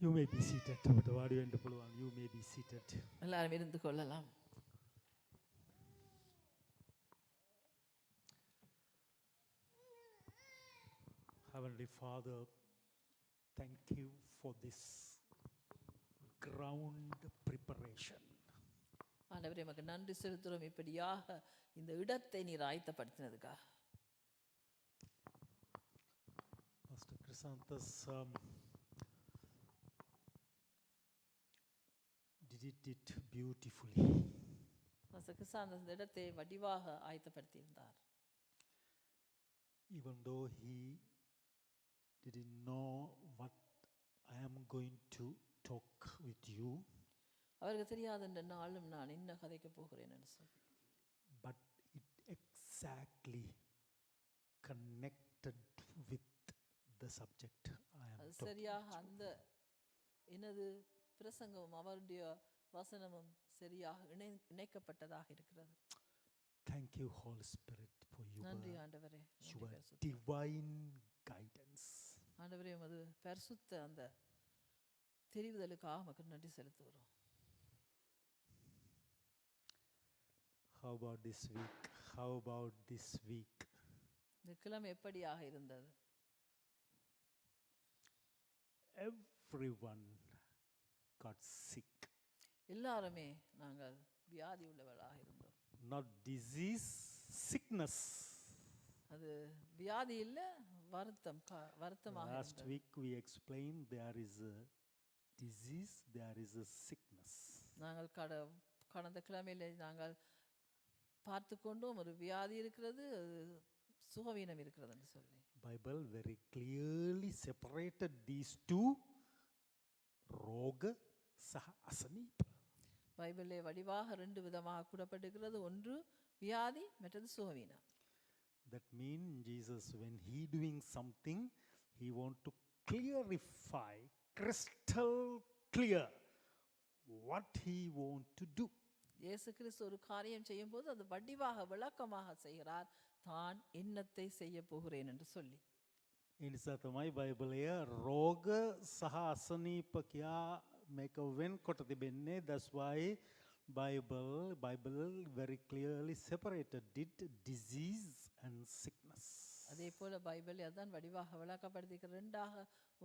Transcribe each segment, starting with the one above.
You may be seated. You may be seated. எல்லாரும் இருந்து கொள்ளலாம். Heavenly Father, thank you for this ground preparation. ஆண்டவரே உமக்கு நன்றி செலுத்துகிறோம், இப்படியாக இந்த இடத்தை நீர் ஆயத்தப்படுத்தினதுக்காக. Pastor Chrysanthus did it beautifully. Pastor Chrysanthus இந்த இடத்தை வடிவாக ஆயத்தப்படுத்தியிருந்தார். Even though he didn't know what I am going to talk with you, அவருக்கு தெரியாத இந்த நாளும் நான் என்ன கதைக்க போகிறேன் என்று சொல்லி, but it exactly connected with the subject I am அது talking. சரியாக அந்த எனது பிரசங்கமும் அவருடைய வசனமும் சரியாக இணைக்கப்பட்டதாக இருக்கிறது. Thank you, Holy Spirit, for நன்றி your ஆண்டவரே, divine guidance. ஆண்டவரே உமது பரிசுத்த அந்த தெரிவுதலுக்காக உமக்கு நன்றி செலுத்துகிறோம். How about this week? How about this week? இந்த கிழமை எப்படியாக இருந்தது? Everyone got sick. எல்லாருமே நாங்கள் வியாதி உள்ளவர்களாக இருந்தோம். Not disease, sickness. அது வியாதி இல்ல, வருத்தமாக Last இருந்தது. week we explained there is a disease, there is a sickness. நாங்கள் கடந்த கிழமையில நாங்கள் பார்த்து கொண்டோம், ஒரு வியாதி இருக்கிறது, சுகவீனம் இருக்கிறது என்று சொல்லி. Bible very clearly separated these two, roga saha asanip. பைபிளே வடிவாக ரெண்டு விதமாக கூறப்பட்டிருக்கிறது, ஒன்று வியாதி, மற்றது சுகவீனம். That means Jesus, when he doing something, he want to clarify, crystal clear what he want to do. இயேசு கிறிஸ்து ஒரு காரியம் செய்யும் போது அது வடிவாக விளக்கமாக செய்கிறார், தான் என்னத்தை செய்ய போகிறேன் என்று சொல்லி. එනිසා තමයි බයිබලය රෝග සහ අසනීප කියා මේක වෙන්කොට තිබෙන්නේ. That's why Bible very clearly separated it, disease and sickness. அதே போல பைபிள் அதான் வடிவாக விளக்கப்படுத்திக்கிறது, ரெண்டாக,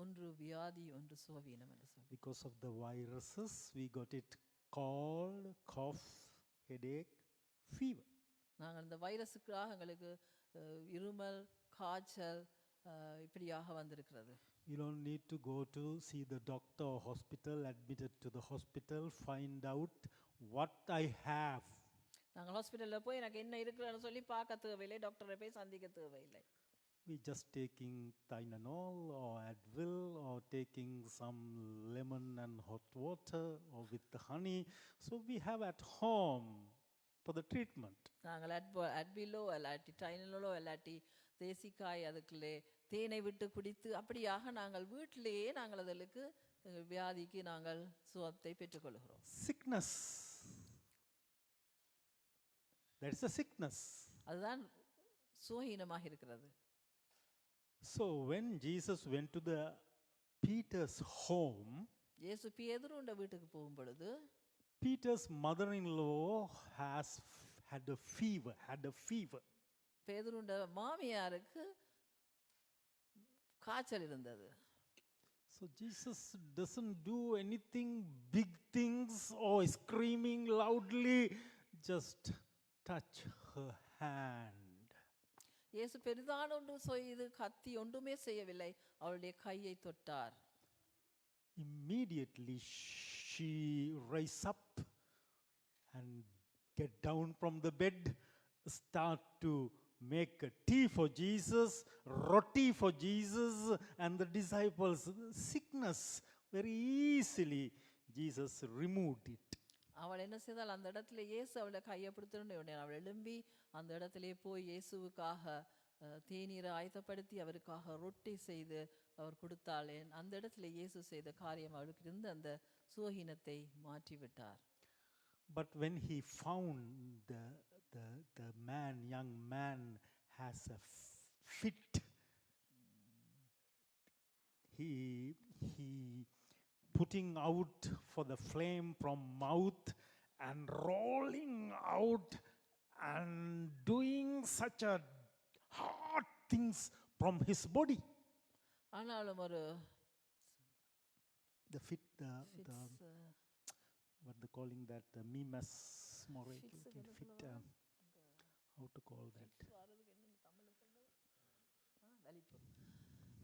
ஒன்று வியாதி, ஒன்று சுகவீனம் என்று சொல்லி. Because of the viruses we got it cold, cough, headache, fever. நாங்கள் இந்த வைரஸுக்காக எங்களுக்கு இருமல், காய்ச்சல் இப்படியாக வந்திருக்கிறது. You don't need to go to see the doctor or hospital, admitted to the hospital, find out what I have. நாங்கள் ஹாஸ்பிட்டலில் போய் எனக்கு என்ன இருக்குன்னு சொல்லி பார்க்க தேவையில்லை, டாக்டரை போய் சந்திக்க தேவையில்லை. We just taking Tylenol or Advil or taking some lemon and hot water or with the honey. So we have at home for the treatment. நாங்கள் அட்விலோ இல்லாட்டி டைனலோ இல்லாட்டி தேசிக்காய் அதுக்குள்ளே தேனை விட்டு குடித்து அப்படியாக நாங்கள் வீட்டிலேயே நாங்கள் அதற்கு வியாதிக்கு நாங்கள் சுகத்தை பெற்றுக்கொள்கிறோம். Sickness. That's a sickness. அதுதான் சுகஹீனமாக இருக்கிறது. So when Jesus went to the Peter's home, இயேசு பேதுருவின் வீட்டுக்கு போகும் பொழுது, Peter's mother-in-law had a fever. பேதுருவின் மாமியாருக்கு காய்ச்சல் இருந்தது. So Jesus doesn't do anything big things or screaming loudly, just touch her hand. இயேசு பெரிதான ஒன்று செய்து கத்தி ஒன்றுமே செய்யவில்லை, அவளுடைய கையை தொட்டார். Immediately she rise up and get down from the bed, start to make a tea for Jesus, roti for Jesus and the disciples. Sickness very easily Jesus removed it. அவள் என்ன செய்தால், அந்த இடத்துல இயேசு அவளை கையை பிடித்துட்டு அவள் எழும்பி அந்த இடத்திலே போய் இயேசுவுக்காக தேநீரை ஆயத்தப்படுத்தி அவருக்காக ரொட்டி செய்து அவர் கொடுத்தாள். அந்த இடத்துல இயேசு செய்த காரியம் அவளுக்கு இருந்த அந்த சுகஹீனத்தை மாற்றிவிட்டார். But when he found the young man has a fit, he putting out for the flame from mouth and rolling out and doing such a hard things from his body. ஆனாலும் ஒரு The fit, the fits, what they calling that, the mimas morate, fits என்ன fit, சொல்லுவாங்க? how to call that? வரதுக்கு என்னன்னு தமிழ்ல சொல்றது? வலிப்பு.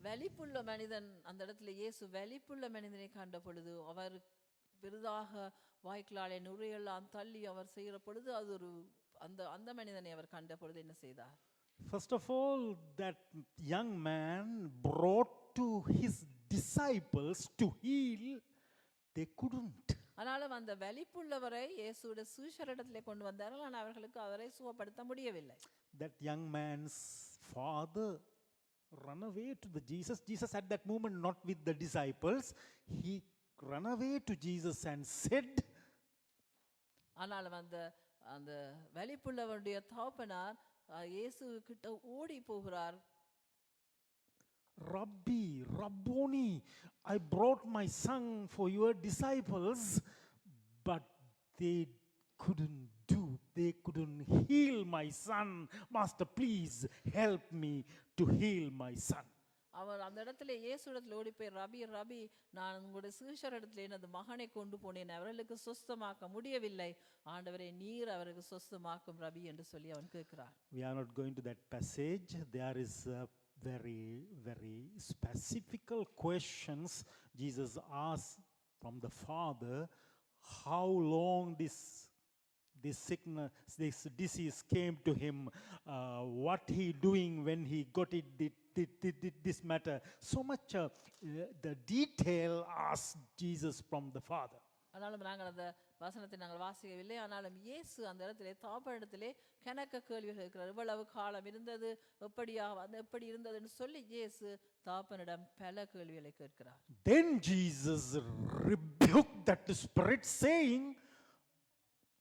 வலிப்புள்ள மனிதன் அந்த இடத்துல இயேசு வலிப்புள்ள மனிதனை கண்ட பொழுது அவர் பெரிதாக வாய்க்களாலே நுரையெல்லாம் தள்ளி அவர் செய்கிற பொழுது அது ஒரு அந்த அந்த மனிதனை அவர் கண்ட பொழுது என்ன செய்தார்? First of all, that young man brought to his disciples to heal, they couldn't. ஆனாலும் அந்த வலிப்புள்ளவரை இயேசுவோட சீஷரிடத்திலே கொண்டு வந்தார்கள், ஆனால் அவர்களுக்கு அவரை சுகப்படுத்த முடியவில்லை. That young man's father run away to the Jesus. Jesus at that moment not with the disciples. He run away to Jesus and said, ஆனாலும் அந்த அந்த வலிப்புள்ளவருடைய தகப்பனார் இயேசு கிட்ட ஓடி போகிறார். Rabbi, Rabboni, I brought my son for your disciples, but they couldn't heal my son. Master, please help me to heal my son. அவர் அந்த இடத்துல இயேசு இடத்துல ஓடி போய் ரபி ரபி நான் உங்களுடைய சீஷர் இடத்துல எனது மகனை கொண்டு போனேன், அவர்களுக்கு சொஸ்தமாக்க முடியவில்லை, ஆண்டவரே நீர் அவருக்கு சொஸ்தமாக்கும் ரபி என்று சொல்லி அவன் கேட்கிறார். We are not going to that passage. There is very, very specific questions Jesus asked from the Father. How long this sickness, this disease came to him, what he doing when he got it, this matter. So much the detail asked Jesus from the Father. ஆனாலும் நாங்கள் அந்த வசனத்தை நாங்கள் வாசிக்கவில்லை. ஆனாலும் இயேசு அந்த இடத்திலே தாப்பனிடத்திலே கணக்க கேள்விகள் இருக்கிறார். இவ்வளவு காலம் இருந்தது, எப்படி இருந்ததுன்னு சொல்லி இயேசு தாப்பனிடம் பல கேள்விகளை கேட்கிறார். Then Jesus rebuked that spirit, saying,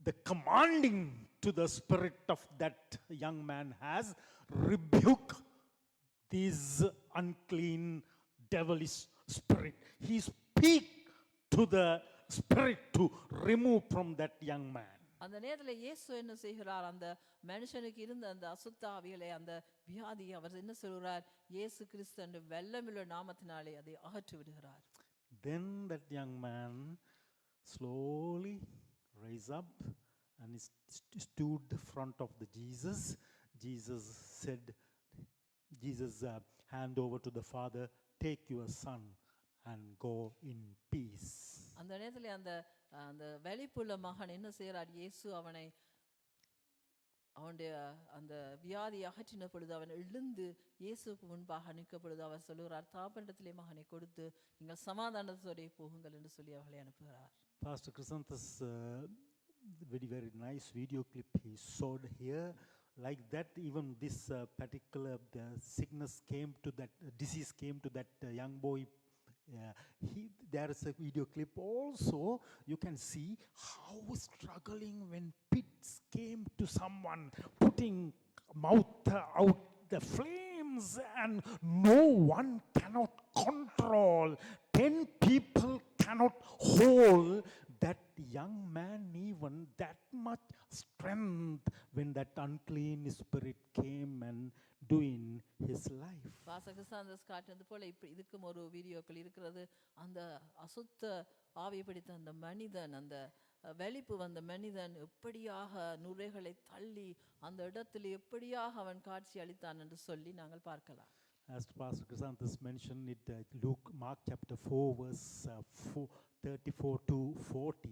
the commanding to the spirit of that young man has, rebuke this unclean devilish spirit. He speak to the spirit to remove from that young man. அந்த நேரத்தில் இயேசு என்ன செய்கிறார்? அந்த மனுஷனுக்கு இருந்த அந்த அசுத்தாவிகளை, அந்த வியாதியை அவர் என்ன சொல்கிறார்? இயேசு கிறிஸ்து என்ற வல்லமையுள்ள நாமத்தினாலே அதை அகற்றி விடுகிறார். Then that young man slowly raised up and stood in front of the Jesus. Jesus said, hand over to the Father, take your son and go in peace. அந்த நேரத்தில் அந்த அந்த வெளிப்புள்ள மகன் என்ன செய்கிறார்? இயேசு அவனுடைய அந்த வியாதியை அகற்றின பொழுது அவன் எழுந்து இயேசுக்கு முன்பாக நிற்க பொழுது அவர் சொல்லுகிறார், தாப்பனிடத்திலே மகனை கொடுத்து நீங்கள் சமாதானத்தோടെ போகுங்கள் என்று சொல்லி அவர்களை அனுப்புகிறார். Pastor Chrysanthus very, very nice video clip he showed here. Like that, even this particular sickness came to that, disease came to that young boy. There is a video clip also. You can see how struggling when pits came to someone, putting mouth out the flames, and no one cannot control. 10 people cannot hold that young man even that much strength when that unclean spirit came and doing his life. Pastor Chrysanthus காட்டினது போல இதுக்கும் ஒரு வீடியோக்கள் இருக்கிறது. அந்த அசுத்த ஆவி பிடித்த அந்த மனிதன், அந்த வெளிப்பு வந்த மனிதன் எப்படியாக நுரைகளை தள்ளி அந்த இடத்தில் எப்படியாக அவன் காட்சி அளித்தான் என்று சொல்லி நாங்கள் பார்க்கலாம். As Pastor Chrysanthus mentioned it, Mark chapter 4 verse 34 to 40,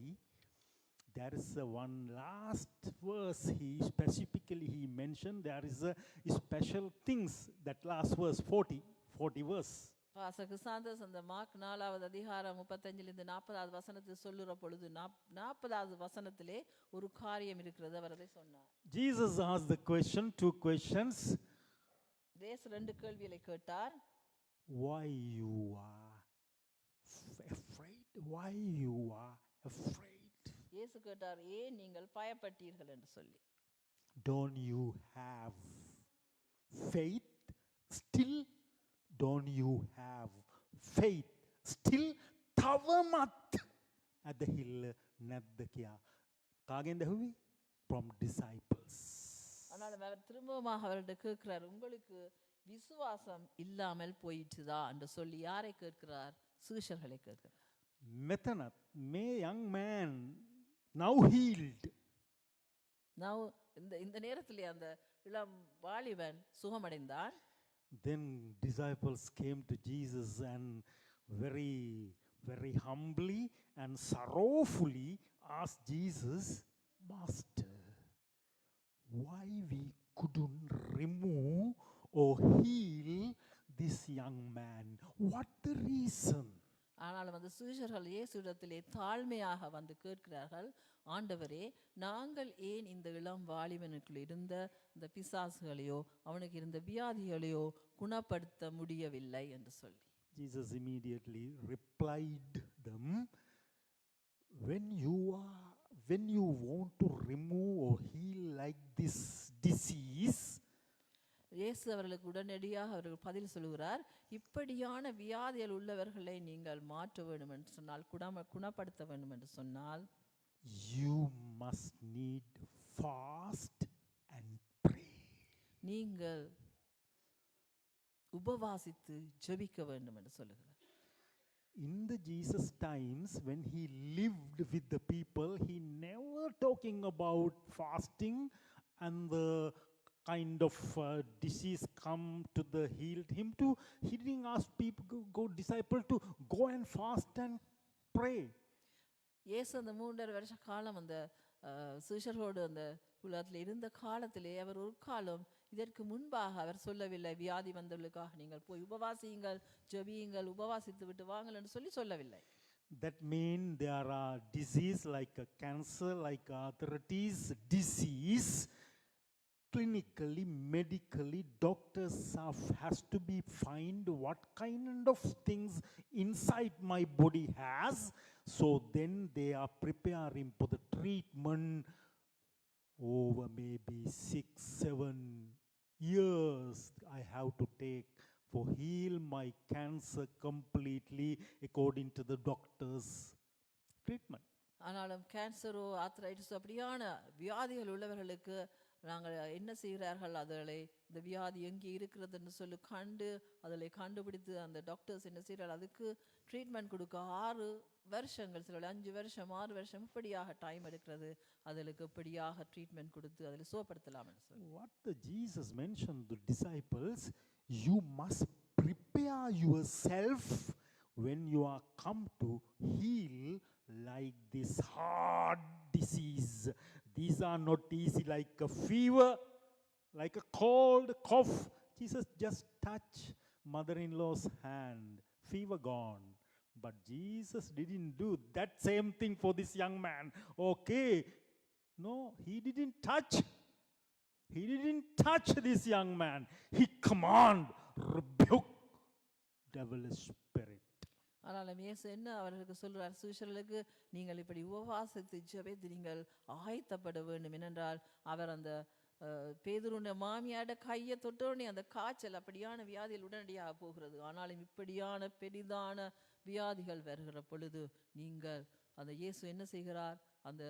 there is one last verse he specifically mentioned. There is a special things, that last verse 40 verse. Pastor Chrysanthus அந்த மார்க் 4வது அதிகாரம் 35லிருந்து 40வது வசனத்தை சொல்லுற பொழுது 40வது வசனத்திலே ஒரு காரியம் இருக்கிறது, அவர் அதை சொன்னார். Jesus asked the question, 2 questions. இயேசு 2 கேள்விகளை கேட்டார். Why you are afraid? Why you are afraid? இயேசு கேட்டார், ஏன் நீங்கள் பயப்பட்டீர்கள் என்று சொல்லி. Don't you have faith still? Don't you have faith still? තවමත් at the hill නැද්ද කියා. කාගෙන්ද ඇහුවේ? From disciples. ஆனாலும் அவர் திரும்பவும் அவர்கிட்ட கேட்கிறார், உங்களுக்கு விசுவாசம் இல்லாமல் போயிட்டுதா என்று சொல்லி யாரை கேட்கிறார்? சீஷர்களை கேட்கிறார். මෙතනත් මේ young man now healed. நான் இந்த நேரத்திலே அந்த இளம் வாலிபன் சுகமடைந்தான். Then disciples came to Jesus and very, very humbly and sorrowfully asked Jesus, Master, why we couldn't remove or heal this young man? What the reason? ஆனாலும் அந்த சீஷர்கள் இயேசுவிடத்திலே தாழ்மையாக வந்து கேட்கிறார்கள், ஆண்டவரே, நாங்கள் ஏன் இந்த இளம் வாலிபனுக்குள் இருந்த இந்த பிசாசுகளையோ அவனுக்கு இருந்த வியாதிகளையோ குணப்படுத்த முடியவில்லை என்று சொல்லி. Jesus immediately replied them, when you want to remove or heal like this disease, இயேசு அவர்களுக்கு உடனடியாக அவர்கள் பதில் சொல்கிறார், இப்படியான வியாதிகள் உள்ளவர்களை நீங்கள் மாற்ற வேண்டும் என்று சொன்னால், குணப்படுத்த வேண்டும் என்று சொன்னால், you must need fast and pray. நீங்கள் உபவாசித்து ஜெபிக்க வேண்டும் என்று சொல்லுகிறார். In the Jesus times, when he lived with the people, he never talking about fasting and the kind of disease come to the healed him to. He didn't ask people, go disciple to go and fast and pray. இயேசு அந்த 3.5 வருஷ காலம் அந்த சீஷர்களோடு அந்த உலகத்தில் இருந்த காலத்திலே அவர் ஒரு காலம் இதற்கு முன்பாக அவர் சொல்லவில்லை, வியாதி வந்தவர்களுக்காக நீங்கள் போய் உபவாசியுங்கள், ஜெபியுங்கள், உபவாசித்து விட்டு வாங்கள் என்று சொல்லவில்லை. That means there are disease like a cancer, like arthritis disease. Clinically, medically, doctors has to be find what kind of things inside my body has. So then they are preparing for the treatment over maybe 6-7 years I have to take for heal my cancer completely according to the doctor's treatment. ஆனாலும் கேன்சரோ ஆர்த்ரைட்டிஸோ அப்படியான வியாதிகள் உள்ளவர்களுக்கு நாங்கள் என்ன செய்கிறார்கள், அதில் இந்த வியாதி எங்கே இருக்கிறது என்று சொல்லி அதில் கண்டுபிடித்து அந்த டாக்டர்ஸ் என்ன செய்கிறார்கள், அதுக்கு ட்ரீட்மெண்ட் கொடுக்க 6 வருஷங்கள், சில 5 வருஷம் 6 வருஷம் இப்படியாக டைம் எடுக்கிறது, அதற்கு இப்படியாக ட்ரீட்மெண்ட் கொடுத்து அதில் சுகப்படுத்தலாம் என்று சொல்லி. What the Jesus mentioned the disciples, you must prepare yourself when you are come to heal like this hard disease. These are not easy like a fever, like a cold, cough. Jesus just touch mother-in-law's hand, fever gone. But Jesus didn't do that same thing for this young man. Okay, no, he didn't touch. He didn't touch this young man. He command, rebuke devilish spirit. ஆனாலும் இயேசு என்ன அவர்களுக்கு சொல்றார், சீஷர்களுக்கு நீங்கள் இப்படி உபவாசித்து ஜெபித்து நீங்கள் ஆயத்தப்பட வேண்டும். ஏனென்றால் அவர் அந்த பேதுருடைய மாமியாட கையை தொட்டோடனே அந்த காய்ச்சல் அப்படியான வியாதிகள் உடனடியாக போகிறது. ஆனாலும் இப்படியான பெரிதான வியாதிகள் வருகிற பொழுது நீங்கள் அந்த இயேசு என்ன செய்கிறார், அந்த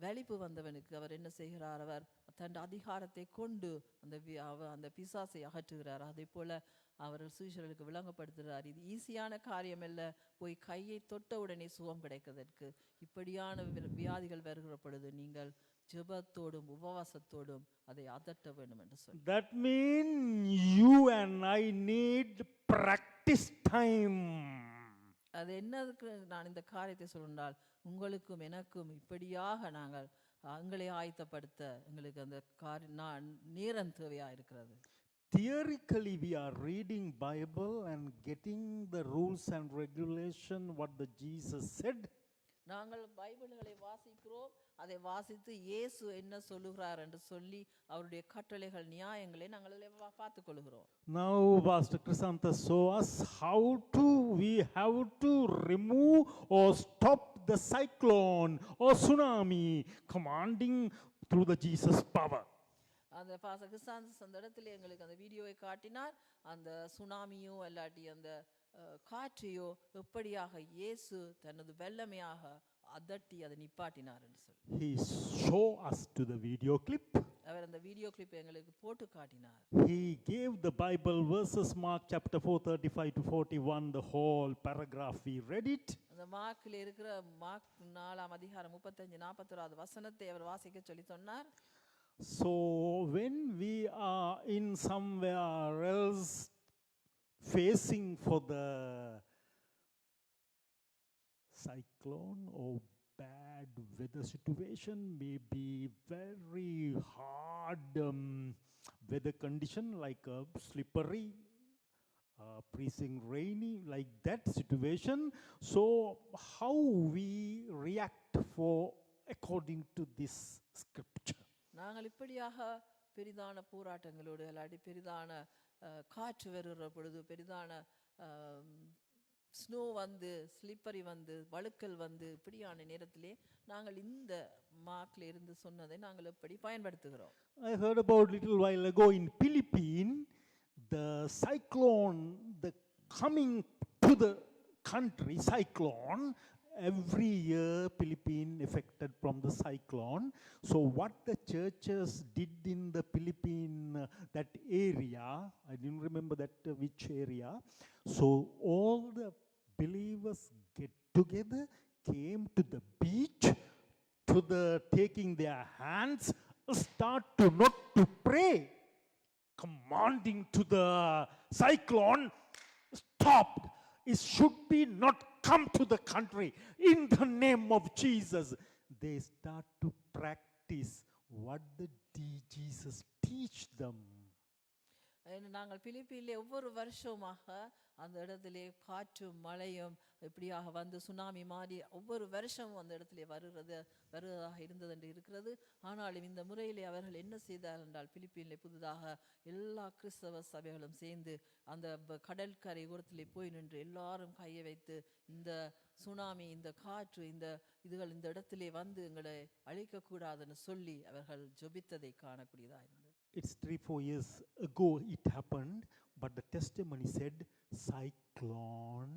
வெளிப்பு வந்தவனுக்கு அவர் என்ன செய்கிறார், அவர் தன் அதிகாரத்தை கொண்டு அந்த பிசாசை அகற்றுகிறார். அதே போல அவர் சீஷர்களுக்கு விளங்கப்படுத்துகிறார், இது ஈஸியான காரியம் அல்ல, போய் கையை தொட்ட உடனே சுகம் கிடைக்கிறதற்கு. இப்படியான வியாதிகள் வருகிற பொழுது நீங்கள் ஜெபத்தோடும் உபவாசத்தோடும் அதை அதட்ட வேண்டும் என்று சொல்லி. That means you and I need practice time. அது என்னதுக்கு நான் இந்த காரியத்தை சொன்னால், உங்களுக்கும் எனக்கும் இப்படியாக நாங்கள் எங்களை ஆயத்தப்படுத்த எங்களுக்கு அந்த நேரம் தேவையா இருக்கிறது. Theoretically we are reading Bible and getting the rules and regulation what the Jesus said. நாங்கள் பைபிள்களை வாசிக்கிறோம், அதை வாசித்து இயேசு என்ன சொல்லுகிறார் என்று சொல்லி அவருடைய கட்டளைகள் நியாயங்களை நாங்கள் பார்த்துக் கொள்கிறோம். Now Pastor Krisanta show us how we have to remove or stop the cyclone or tsunami commanding through the Jesus power. அந்த பாஸ்டர் கிறிஸ்தான்ஸ் அந்த இடத்துல எங்களுக்கு அந்த வீடியோவை காட்டினார். அந்த சுனாமியும் இல்லாட்டி அந்த காற்றையோ எப்படியாக இயேசு தனது வல்லமையாக அதட்டி அதை நிப்பாட்டினார் என்று சொல்லி He show us to the video clip. அவர் அந்த வீடியோ கிளிப் எங்களுக்கு போட்டு காட்டினார். He gave the Bible verses, Mark chapter 4, 35 to 41, the whole paragraph. We read it. அந்த மார்க்கில் இருக்கிற மார்க் 4ஆம் அதிகாரம் 35-41 வசனத்தை அவர் வாசிக்க சொல்லி சொன்னார். So when we are in somewhere else facing for the cyclone or bad weather situation, may be very hard weather condition like slippery, freezing rainy, like that situation. So how we react for according to this scripture? நாங்கள் இப்படியாக பெரிதான போராட்டங்களோடு அல்லாட்டி பெரிதான காற்று வருகிற பொழுது பெரிதான snow வந்து ஸ்லிப்பரி வந்து வழுக்கல் வந்து இப்படியான நேரத்திலே நாங்கள் இந்த மார்க்ல இருந்து சொன்னதை நாங்கள் எப்படி பயன்படுத்துகிறோம்? I heard about little while ago in Philippines, the cyclone, the coming to the country cyclone. Every year Philippines affected from the cyclone. So what the churches did in the Philippines, that area, I didn't remember that which area. So all the believers get together, came to the beach, to the taking their hands, start to not to pray, commanding to the cyclone, stopped. It should be not come to the country in the name of Jesus. They start to practice what Jesus teach them. நாங்கள் பிலிப்பியிலே ஒவ்வொரு வருஷமாக அந்த இடத்திலே காற்றும் மழையும் இப்படியாக வந்து tsunami மாறி ஒவ்வொரு வருஷமும் அந்த இடத்திலே வருவதாக இருந்தது என்று இருக்கிறது. ஆனாலும் இந்த முறையிலே அவர்கள் என்ன செய்தார்கள் என்றால் பிலிப்பியிலே புதிதாக எல்லா கிறிஸ்தவ சபைகளும் சேர்ந்து அந்த கடற்கரை ஓரத்திலே போய் நின்று எல்லாரும் கையை வைத்து இந்த சுனாமி இந்த காற்று இதுகள் இந்த இடத்திலே வந்து எங்களை அழிக்கக்கூடாதுன்னு சொல்லி அவர்கள் ஜெபித்ததை காணக்கூடியதாக இருந்தது. It's 3-4 years ago it happened, but the testimony said cyclone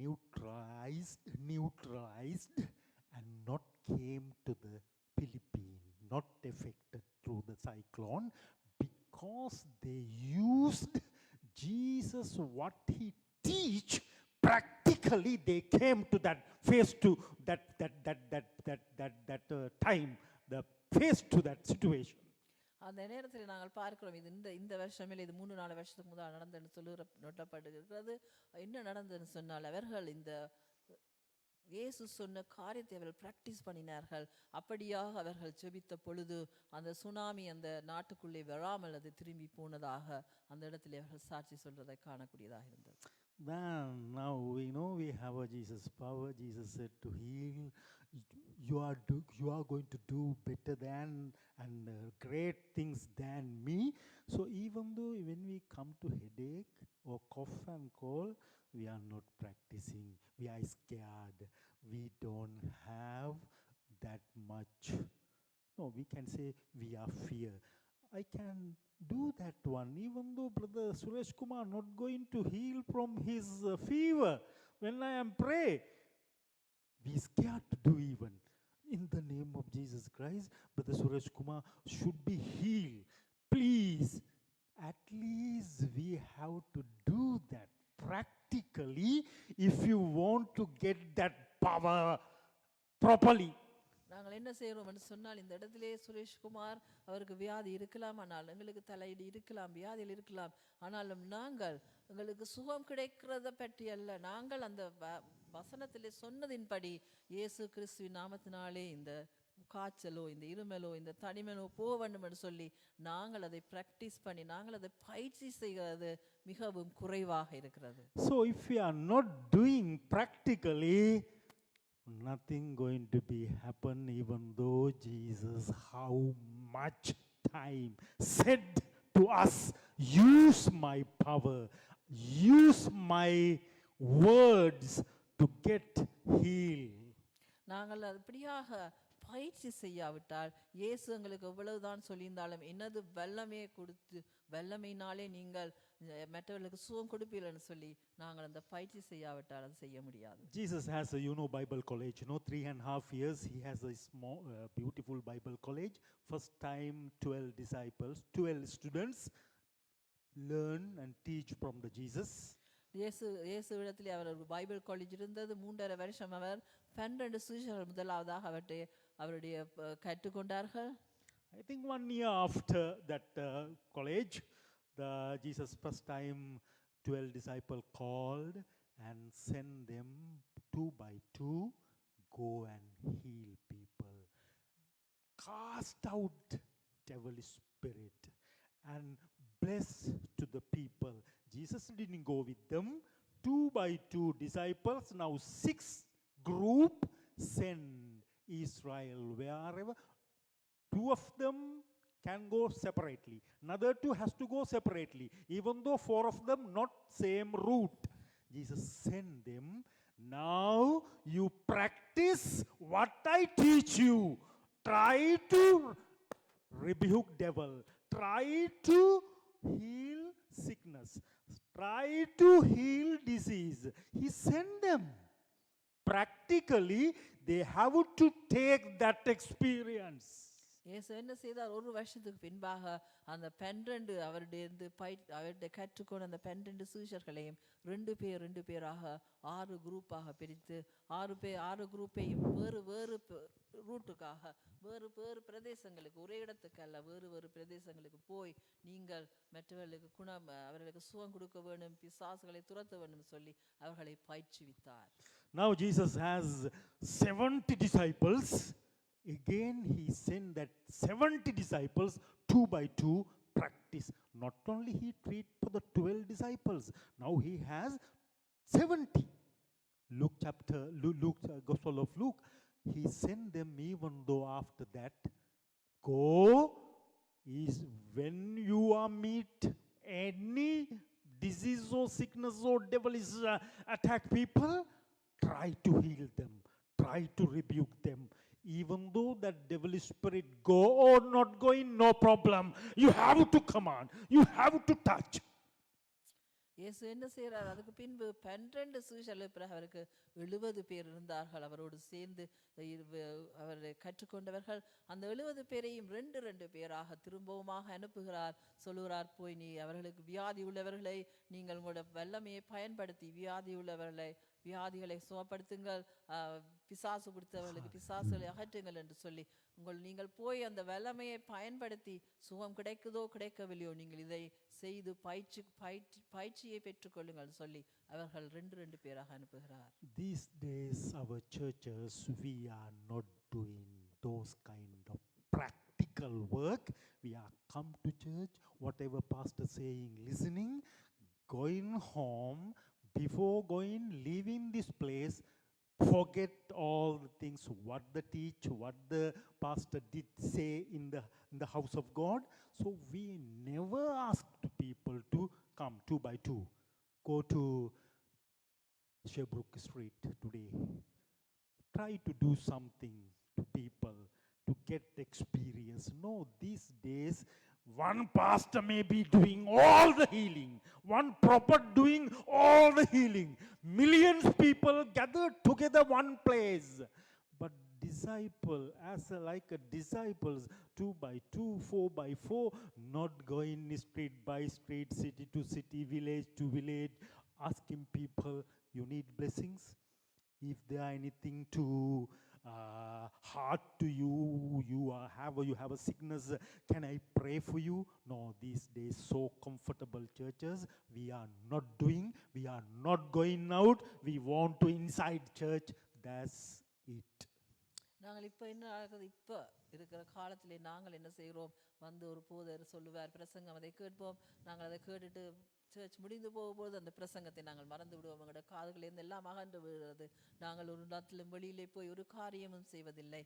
neutralized and not came to the Philippines, not affected through the cyclone, because they used Jesus what he teach. Practically they came to that face to that time, the face to that situation. அந்த நேரத்தில் நாங்கள் பார்க்கிறோம் இது இந்த வருஷமே இது 3-4 வருஷத்துக்கு முதல் நடந்ததுன்னு சொல்லி நோட்டப்பட்டிருக்கிறது. என்ன நடந்ததுன்னு சொன்னால் அவர்கள் இந்த இயேசு சொன்ன காரியத்தை அவர்கள் பிராக்டிஸ் பண்ணினார்கள். அப்படியாக அவர்கள் ஜெபித்த பொழுது அந்த சுனாமி அந்த நாட்டுக்குள்ளே வராமல் அது திரும்பி போனதாக அந்த இடத்துல அவர்கள் சாட்சி சொல்றதை காணக்கூடியதாக இருந்தது. Then now we know we have a Jesus power. Jesus said to heal. You are going to do better than and great things than me. So even though when we come to headache or cough and cold, we are not practicing. We are scared. We don't have that much. No, we can say we are fear. I can do that one, even though Brother Suresh Kumar not going to heal from his fever. When I am pray, we scared to do even. In the name of Jesus Christ, Brother Suresh Kumar should be healed. Please, at least we have to do that practically if you want to get that power properly. நாங்கள் என்ன செய்கிறோம் என்று சொன்னால் இந்த இடத்திலே சுரேஷ்குமார் அவருக்கு வியாதி இருக்கலாம், ஆனால் எங்களுக்கு தலையீடு இருக்கலாம், வியாதியில் இருக்கலாம். ஆனாலும் நாங்கள் எங்களுக்கு சுகம் கிடைக்கிறத பற்றி அல்ல, நாங்கள் அந்த வசனத்திலே சொன்னதின்படி இயேசு கிறிஸ்துவின் நாமத்தினாலே இந்த காய்ச்சலோ இந்த இருமலோ இந்த தனிமலோ போக வேண்டும் என்று சொல்லி நாங்கள் அதை பிராக்டிஸ் பண்ணி நாங்கள் அதை பயிற்சி செய்கிறது மிகவும் குறைவாக இருக்கிறது. So if we are not doing practically, nothing going to be happen, even though Jesus how much time said to us, use my power, use my words to get healed. நாங்கள் அப்படியாக பயிற்சி செய்யாவிட்டால் இயேசு எங்களுக்கு எவ்வளவுதான் சொல்லியிருந்தாலும் என்னது வல்லமையை கொடுத்து வல்லமையினாலே நீங்கள் மற்றவர்களுக்கு சுகம் கொடுப்பீர்கள்னு சொல்லி நாங்கள் அந்த பயிற்சி செய்யாவிட்டால் அது செய்ய முடியாது. Jesus has a Bible college, 3.5 years he has a small beautiful Bible college. First time 12 disciples, 12 students learn and teach from the Jesus. இயேசுவிடத்தில் அவர் ஒரு பைபிள் காலேஜ் இருந்தது. 3.5 வருஷம் அவர் 12 சீஷர்கள் முதலாவதாக அவருடைய கற்றுக்கொண்டார்கள். I think 1 year after that college, Jesus first time 12 disciples called and sent them 2 by 2, go and heal people, cast out devil spirit and bless to the people. Jesus didn't go with them. 2 by 2 disciples, now 6 group send Israel wherever. 2 of them can go separately. Another 2 has to go separately. Even though 4 of them not same route. Jesus send them. Now you practice what I teach you. Try to rebuke devil. Try to heal sickness. Try to heal disease. He sent them. Practically, they have to take that experience. இயேசு என்ன செய்தார்? ஒரு வருஷத்துக்கு பின்பாக அந்த 12 அவருடைய கற்றுக்கொண்ட அந்த 12 சீஷர்களையும் 2 பேராக 6 குரூப்பாக பிரித்து 6 குரூப்பையும் வேறு ரூட்டுக்காக வேறு பிரதேசங்களுக்கு, ஒரே இடத்துக்கு அல்ல, வேறு பிரதேசங்களுக்கு போய் நீங்கள் மற்றவர்களுக்கு அவர்களுக்கு சுகம் கொடுக்க வேண்டும், பிசாசுகளை துரத்த வேண்டும் சொல்லி அவர்களை பயிற்சிவித்தார். Now Jesus has 70 disciples. Again he sent that 70 disciples 2 by 2 practice. Not only he treat for the 12 disciples, now he has 70. Luke Gospel of Luke, he sent them. Even though after that, go is when you are meet any disease or sickness or devil is attack people, try to heal them, try to rebuke them. Even though that devil spirit go or not going, no problem. You have to command, you have to touch. இயேசு என்ன செய்கிறார்? அதுக்கு பின்பு 12 சீஷர்கள், பிறகு அவருக்கு 70 பேர் இருந்தார்கள் அவரோடு சேர்ந்து அவரை கற்றுக்கொண்டவர்கள். அந்த 70 பேரையும் 2 பேராக திரும்பவுமாக அனுப்புகிறார். சொல்லுகிறார், போய் நீ அவர்களுக்கு வியாதி உள்ளவர்களை நீங்கள் உங்களோட வல்லமையை பயன்படுத்தி வியாதிகளை சுகப்படுத்துங்கள், பிசாசு பிடித்தவர்களுக்கு பிசாசுகளை அகற்றுங்கள் என்று சொல்லி நீங்கள் போய் அந்த வல்லமையை பயன்படுத்தி சுகம் கிடைக்குதோ கிடைக்கவில்லையோ நீங்கள் இதை செய்து பயிற்சியை பெற்றுக்கொள்ளுங்கள் சொல்லி அவர்கள் 2 பேராக அனுப்புகிறார். These days our churches, we are not doing those kind of practical work. We are come to church, whatever pastor saying, listening, going home, before going, leaving this place, forget all the things, what the teach, what the pastor did say in the house of God. So we never asked people to come 2 by 2. Go to Sherbrooke Street today. Try to do something to people to get experience. No, these days one pastor may be doing all the healing, one prophet doing all the healing, millions people gathered together one place, but disciple like a disciples 2 by 2, 4 by 4, not going street by street, city to city, village to village, asking people, you need blessings? If there are anything to hard to you, you have a sickness, can I pray for you? No, these days so comfortable churches, we are not doing, we are not going out, we want to inside church, that's it. நாங்கள் இப்போ என்ன ஆகுது? இப்போ இருக்கிற காலத்திலே நாங்கள் என்ன செய்கிறோம்? வந்து ஒரு போதர் சொல்லுவார் பிரசங்கம், அதை கேட்போம், நாங்கள் அதை கேட்டுட்டு சர்ச் முடிந்து போகும்போது அந்த பிரசங்கத்தை நாங்கள் மறந்து விடுவோம். எங்களோட காதுகளிலிருந்து எல்லாம் அகன்று விடுகிறது. நாங்கள் ஒரு இடத்திலும் வெளியிலே போய் ஒரு காரியமும் செய்வதில்லை.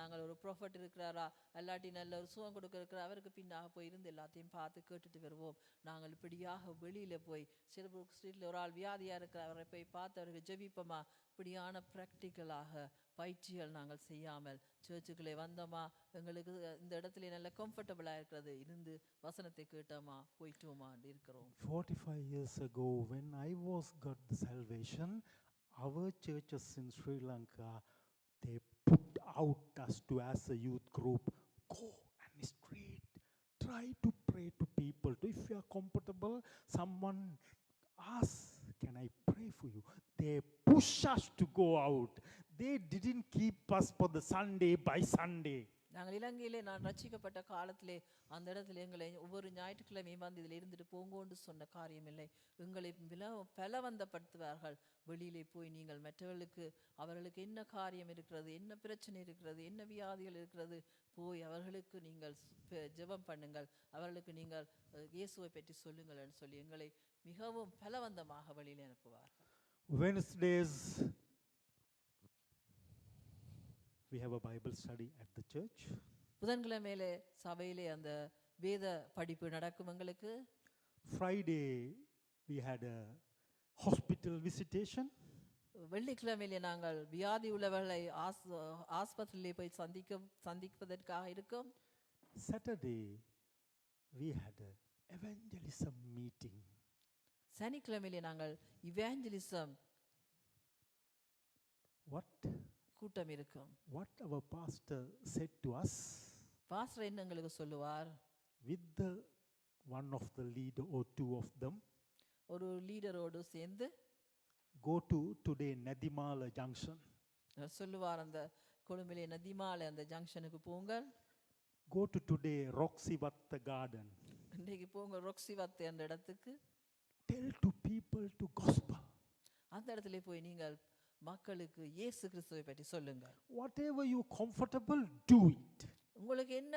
நாங்கள் ஒரு ப்ராஃபட் இருக்கிறாரா, அல்லாட்டி நல்ல ஒரு சுகம் கொடுக்க இருக்கிற அவருக்கு பின்னாக போய் இருந்து எல்லாத்தையும் பார்த்து கேட்டுட்டு வருவோம். நாங்கள் இப்படியாக வெளியில போய் சிறுபுக் ஸ்ட்ரீட்ல ஒரு ஆள் வியாதியா இருக்கிற அவரை போய் பார்த்து அவருக்கு ஜெபிப்போமா, இப்படியான ப்ராக்டிக்கலாக பயிற்சிகள் நாங்கள் செய்யாமல் சர்ச்சுக்குள்ளே வந்தோமா, எங்களுக்கு இந்த இடத்துல நல்ல கம்ஃபர்டபுளாக இருக்கிறது, இருந்து வசனத்தை கேட்டோமா போயிட்டோமா இருக்கிறோம். 45 years ago, when I was got the salvation, our churches in Sri Lanka, they put out us to as a youth group, go and street, try to pray to people. If you are comfortable, someone ask, can I pray for you? They push us to go out. They didn't keep us for the Sunday by Sunday. நாங்கள் இலங்கையிலே நான் ரட்சிக்கப்பட்ட காலத்திலே அந்த இடத்துல எங்களை ஒவ்வொரு ஞாயிற்றுக்கிழமையும் வந்து இதில் இருந்துட்டு போங்கோன்னு சொன்ன காரியம் இல்லை. எங்களை பலவந்தப்படுத்துவார்கள். வெளியிலே போய் நீங்கள் மற்றவர்களுக்கு அவர்களுக்கு என்ன காரியம் இருக்கிறது, என்ன பிரச்சனை இருக்கிறது, என்ன வியாதிகள் இருக்கிறது, போய் அவர்களுக்கு நீங்கள் ஜெபம் பண்ணுங்கள், அவர்களுக்கு நீங்கள் இயேசுவை பற்றி சொல்லுங்கள் சொல்லி எங்களை மிகவும் பலவந்தமாக வெளியிலே அனுப்புவார்கள். Wednesdays we have a Bible study at the church. புதன்கிழமையிலே சபையிலே அந்த வேத படிப்பு நடக்கும் எங்களுக்கு. Friday we had a hospital visitation. வெள்ளிக்கிழமையிலே நாங்கள் வியாதி உள்ளவர்களை ஆஸ்பத்திரியிலே போய் சந்திப்பதற்காக இருக்கும். Saturday we had a evangelism meeting. சனிக்கிழமையிலே நாங்கள் இவாஞ்சலிசம் கூட்டம் இருக்கும். What our pastor said to us, pastor என்ன எங்களுக்கு சொல்லுவார், with the one of the leader or two of them, ஒரு லீடரோடு சேர்ந்து go to today Nadimala junction. சொல்லுவார், அந்த கொழும்பிலே நதிமாலை அந்த ஜங்ஷனுக்கு போங்க. Go to today Roxivatta garden. இன்றைக்கு போங்க ரொக்சிவத்தை அந்த இடத்துக்கு. Tell to people to gospel. அந்த இடத்துல போய் நீங்கள் மக்களுக்கு இயேசு கிறிஸ்துவை பற்றி சொல்லுங்க. Whatever you comfortable, do it. உங்களுக்கு என்ன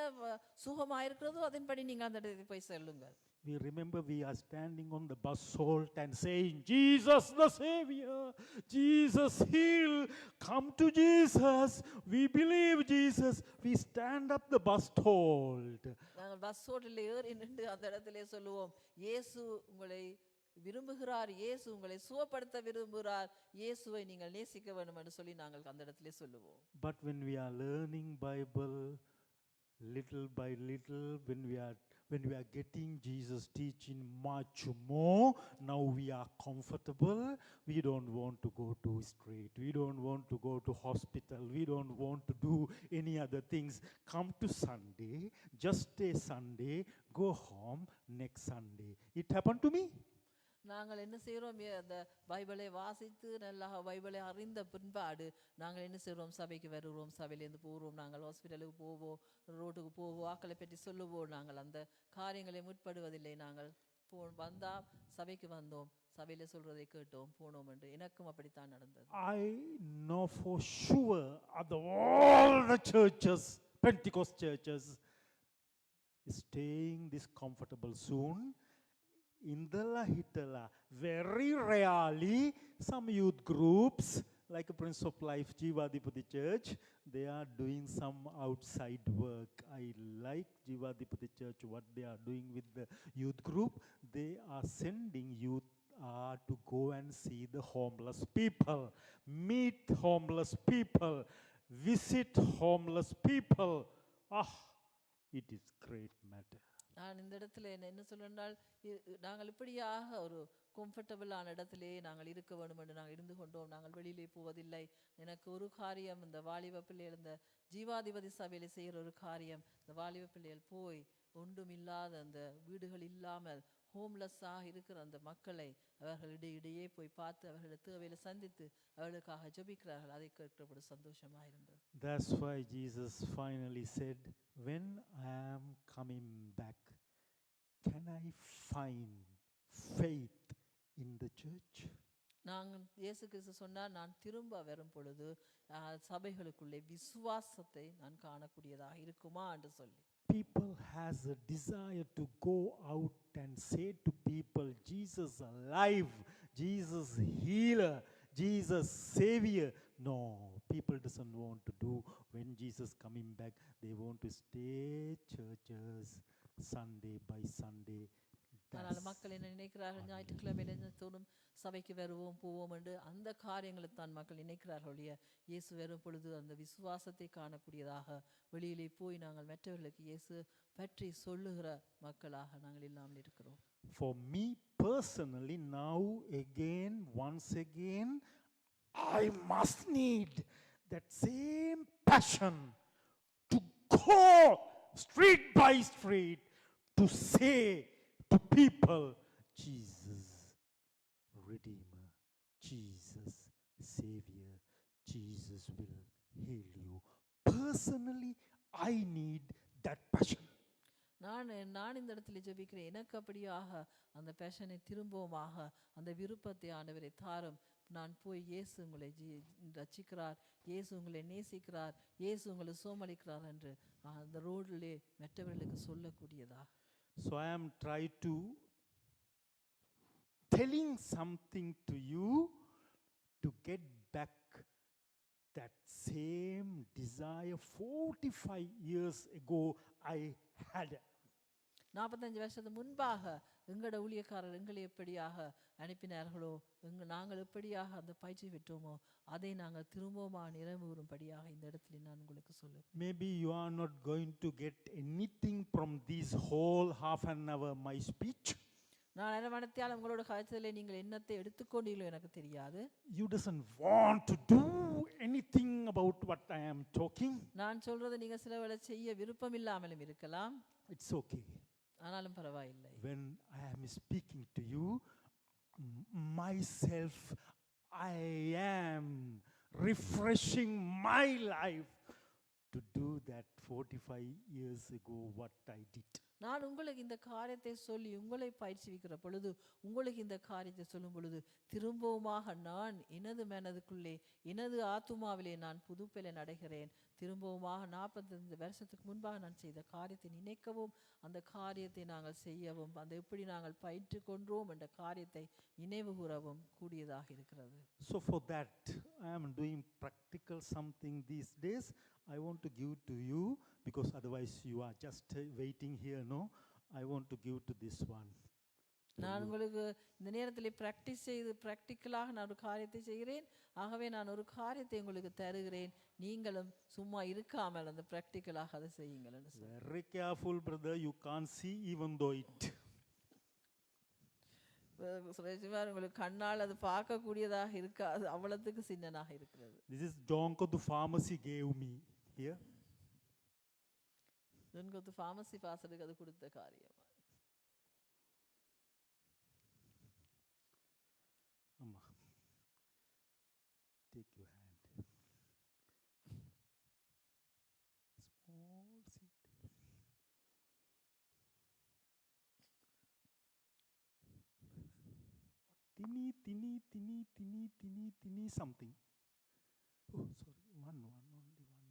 சுகமா இருக்கிறதோ அதன்படி நீங்க அந்த இடத்துக்கு போய் சொல்லுங்க. We remember we are standing on the bus halt and saying, Jesus the Savior, Jesus heal, come to Jesus, we believe Jesus. We stand up the bus halt. நாங்கள் பஸ் ஹோட்டல்ல ஏறி நின்று அந்த இடத்துல சொல்லுவோம், இயேசு உங்களை விரும்புகிறார், இயேசு உங்களை சுகப்படுத்த விரும்புகிறார், இயேசுவை நீங்கள் நேசிக்க வேண்டும் என்று சொல்லி நாங்கள் அந்த இடத்துல சொல்லுவோம். But when we are learning Bible little by little, when we are getting Jesus teaching much more, now we are comfortable. We don't want to go to street, we don't want to go to hospital, we don't want to do any other things. Come to Sunday, just stay Sunday, go home next Sunday. It happened to me. நாங்கள் என்ன செய்கிறோம், அந்த பைபிளை வாசித்து நல்லா பைபிளை அறிந்த பின்பாடு நாங்கள் என்ன செய்கிறோம், சபைக்கு வருவோம், சபையிலேருந்து போவோம், நாங்கள் ஹாஸ்பிட்டலுக்கு போவோம், ரோட்டுக்கு போவோம், ஆக்களை பற்றி சொல்லுவோம். நாங்கள் அந்த காரியங்களை முற்படுவதில்லை. நாங்கள் வந்தால் சபைக்கு வந்தோம், சபையில சொல்றதை கேட்டோம், போனோம் என்று. எனக்கும் அப்படித்தான் நடந்தது. I know for sure all the churches, Pentecost churches, staying this comfortable soon. Indala Hitala, very rarely some youth groups like a Prince of Life Jeevadipati Church, they are doing some outside work. I like Jeevadipati Church, what they are doing with the youth group. They are sending youth to go and see the homeless people, meet homeless people, visit homeless people. It is great matter. நான் இந்த இடத்துல என்ன சொல்லுன்றால், நாங்கள் இப்படியாக ஒரு கம்ஃபர்டபுளான இடத்திலே நாங்கள் இருக்க வேண்டும் என்று நாங்கள் இருந்து கொண்டோம். நாங்கள் வெளியிலே போவதில்லை. எனக்கு ஒரு காரியம், இந்த வாலிப பிள்ளைகள் இந்த ஜீவாதிபதி சபையில செய்கிற ஒரு காரியம், இந்த வாலிப பிள்ளைகள் போய் ஒன்றும் இல்லாத அந்த வீடுகள் இல்லாமல் ஹோம்லெஸ்ஸாக இருக்கிற அந்த மக்களை அவர்களிடையே போய் பார்த்து அவர்களை தேவையில சந்தித்து அவர்களுக்காக ஜெபிக்கிறார்கள். அதை கேட்கிறபோது சந்தோஷமாக இருந்தது. That's why Jesus finally said, when I am coming back, can I find faith in the church? நாங்கள் இயேசு கிறிஸ்து சொன்னார், நான் திரும்ப வரும் பொழுது சபைகளுக்குள்ளே விசுவாசத்தை நான் காணக்கூடியதாக இருக்குமா என்று சொல்லி. people has a desire to go out and say to people, Jesus alive, Jesus healer, Jesus savior. No, people doesn't want to do. When Jesus coming back, they want to stay churches Sunday by Sunday. ஆனால் மக்கள் என்ன நினைக்கிறார்கள்? ஞாயிற்றுக்கிழமையில தோறும் சபைக்கு வருவோம் போவோம் என்று அந்த காரியங்களை தான் மக்கள் நினைக்கிறார்கள் ஒழிய, இயேசு வரும் பொழுது அந்த விசுவாசத்தை காணக்கூடியதாக வெளியிலே போய் நாங்கள் மற்றவர்களுக்கு இயேசு பற்றி சொல்லுகிற மக்களாக நாங்கள் இல்லாமல் இருக்கிறோம். For me personally, now again, once again, I must need that same passion to go street by street to say to people, Jesus Redeemer, Jesus Savior, Jesus will heal you. Personally, I need that passion. நான் இந்த இடத்துல ஜெபிக்கிறேன். எனக்கு அப்படியாக அந்த பேஷனை திரும்பவுமாக அந்த விருப்பத்தை ஆண்டவரை தாரும். நான் போய் இயேசு உங்களை ரட்சிக்கிறார், இயேசு உங்களை நேசிக்கிறார், இயேசு உங்களை சோமளிக்கிறார் என்று அந்த ரோடிலே மற்றவர்களுக்கு சொல்லக்கூடியதா. So I am trying to telling something to you to get back that same desire 45 years ago I had. 45 வருஷத்துக்கு முன்பாக எங்களோட ஊழியக்காரர் எங்களை எப்படியாக அனுப்பினார்களோ, நாங்கள் எப்படியாக அந்த பயிற்சி பெற்றோமோ அதை நாங்கள் திரும்பவுமா நிறைவேறும்படியாக இந்த இடத்துல நான் உங்களுக்கு சொல்லுவேன். Maybe you are not going to get anything from this whole half an hour my speech. நான் அரவணைத்தால் உங்களோட காய்ச்சலை நீங்கள் என்னத்தை எடுத்துக்கொண்டீங்களோ எனக்கு தெரியாது. You doesn't want to do anything about what I am talking. நான் சொல்றது நீங்க சில வேளை செய்ய விருப்பம் இல்லாமலும் இருக்கலாம். It's okay. ஆனாலும் பரவாயில்லை. When I am speaking to you, myself, I am refreshing my life to do that 45 years ago what I did. நான் உங்களுக்கு இந்த காரியத்தை சொல்லி உங்களை பயிற்சிக்கிற பொழுது, உங்களுக்கு இந்த காரியத்தை சொல்லும் பொழுது திரும்பவுமாக நான் எனது மனதுக்குள்ளே எனது ஆத்துமாவிலே நான் புதுப்பெலை அடைகிறேன். திரும்பவுமாக 45 வருஷத்துக்கு முன்பாக நான் செய்த காரியத்தை நினைக்கவும், அந்த காரியத்தை நாங்கள் செய்யவும், அந்த எப்படி நாங்கள் பயிற்று கொண்டோம் என்ற காரியத்தை நினைவு கூறவும் கூடியதாக இருக்கிறது. So for that I am doing practical something these days. I want to give to you because otherwise you are just waiting here, no? I want to give to this one. நான் உங்களுக்கு இந்த நேரத்தில் practice செய்து பிராக்டிக்கலாக நான் ஒரு காரியத்தை செய்கிறேன். ஆகவே நான் ஒரு காரியத்தை உங்களுக்கு தருகிறேன். நீங்களும் சும்மா இருக்காமல் அந்த பிராக்டிக்கலாக அதை செய்யுங்கள். Very careful brother, you can't see even though it. Sureshkumar, உங்களுக்கு கண்ணால் அது பார்க்கக்கூடியதாக இருக்காது, அவ்வளவுக்கு சின்னனாக இருக்கிறது. This is Donko the pharmacy gave me here. Donko pharmacy பாஸ்டருக்கு அது கொடுத்த காரியம். Amma, take your hand. Small seed. Tiny something. Oh, sorry, only one giving.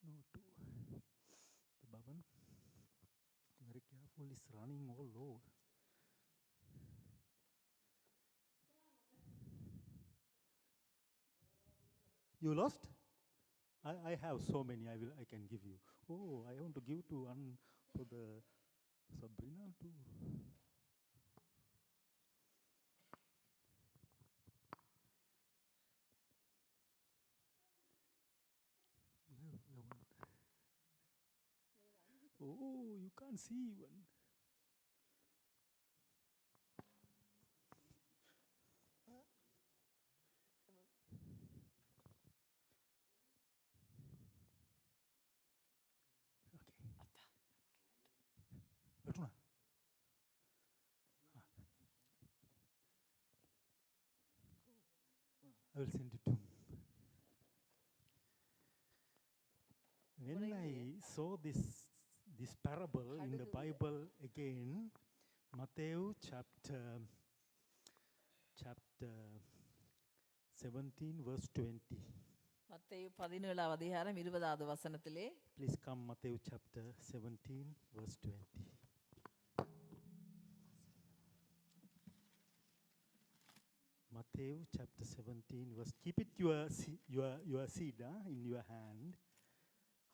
No, two. The Bhavan, very careful, is running all over. You lost? I have so many. I can give you. Oh, I want to give to one for the Sabrina too. Oh, you can't see even. Okay. I will send it to him. When I saw this parable in the Bible again, Matthew chapter 17 verse 20. மத்தேயு 17ஆம் அதிகாரம் 20வது வசனத்திலே Please come, Matthew chapter 17, verse 20. Matthew chapter 17, verse. Keep it your seed in your hand.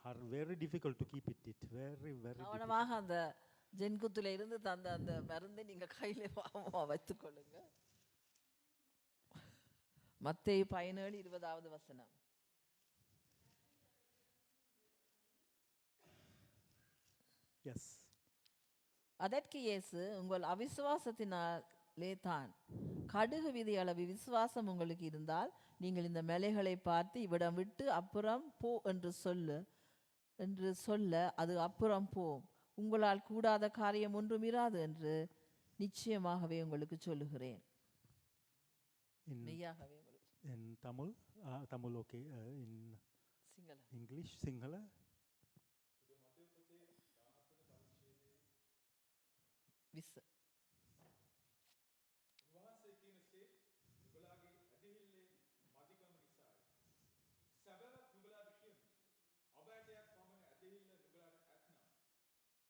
Are very difficult to keep it. Very difficult. கவனமாக அந்த ஜென்குத்துல இருந்து தந்த அந்த மருந்தை நீங்க கையில வைத்துக் கொள்ளுங்க. மத்தேயு 17:20வது வசனம். Yes. அதற்கு இயேசு, உங்கள் அவிசுவாசத்தினாலே தான். கடுகு விதை அளவு விசுவாசம் உங்களுக்கு இருந்தால் நீங்கள் இந்த மலைகளை பார்த்து இவ்விடம் விட்டு அப்புறம் போ என்று சொல்ல அது அப்புறம் போம். உங்களால் கூடாத காரியம் ஒன்றும் இராது என்று நிச்சயமாகவே உங்களுக்கு சொல்லுகிறேன். மெய்யாகவே உங்களுக்கு. In Tamil, Tamil okay. In Sinhala. English, Sinhala. විස උන්වහන්සේ කියන සේ නුඹලාගේ ඇදහිල්ලේ මදිකම නිසායි. සැබෑවත් නුඹලාට කියමි. අබෑටයක් පමණ ඇදහිල්ල නුඹලාට ඇත්නම්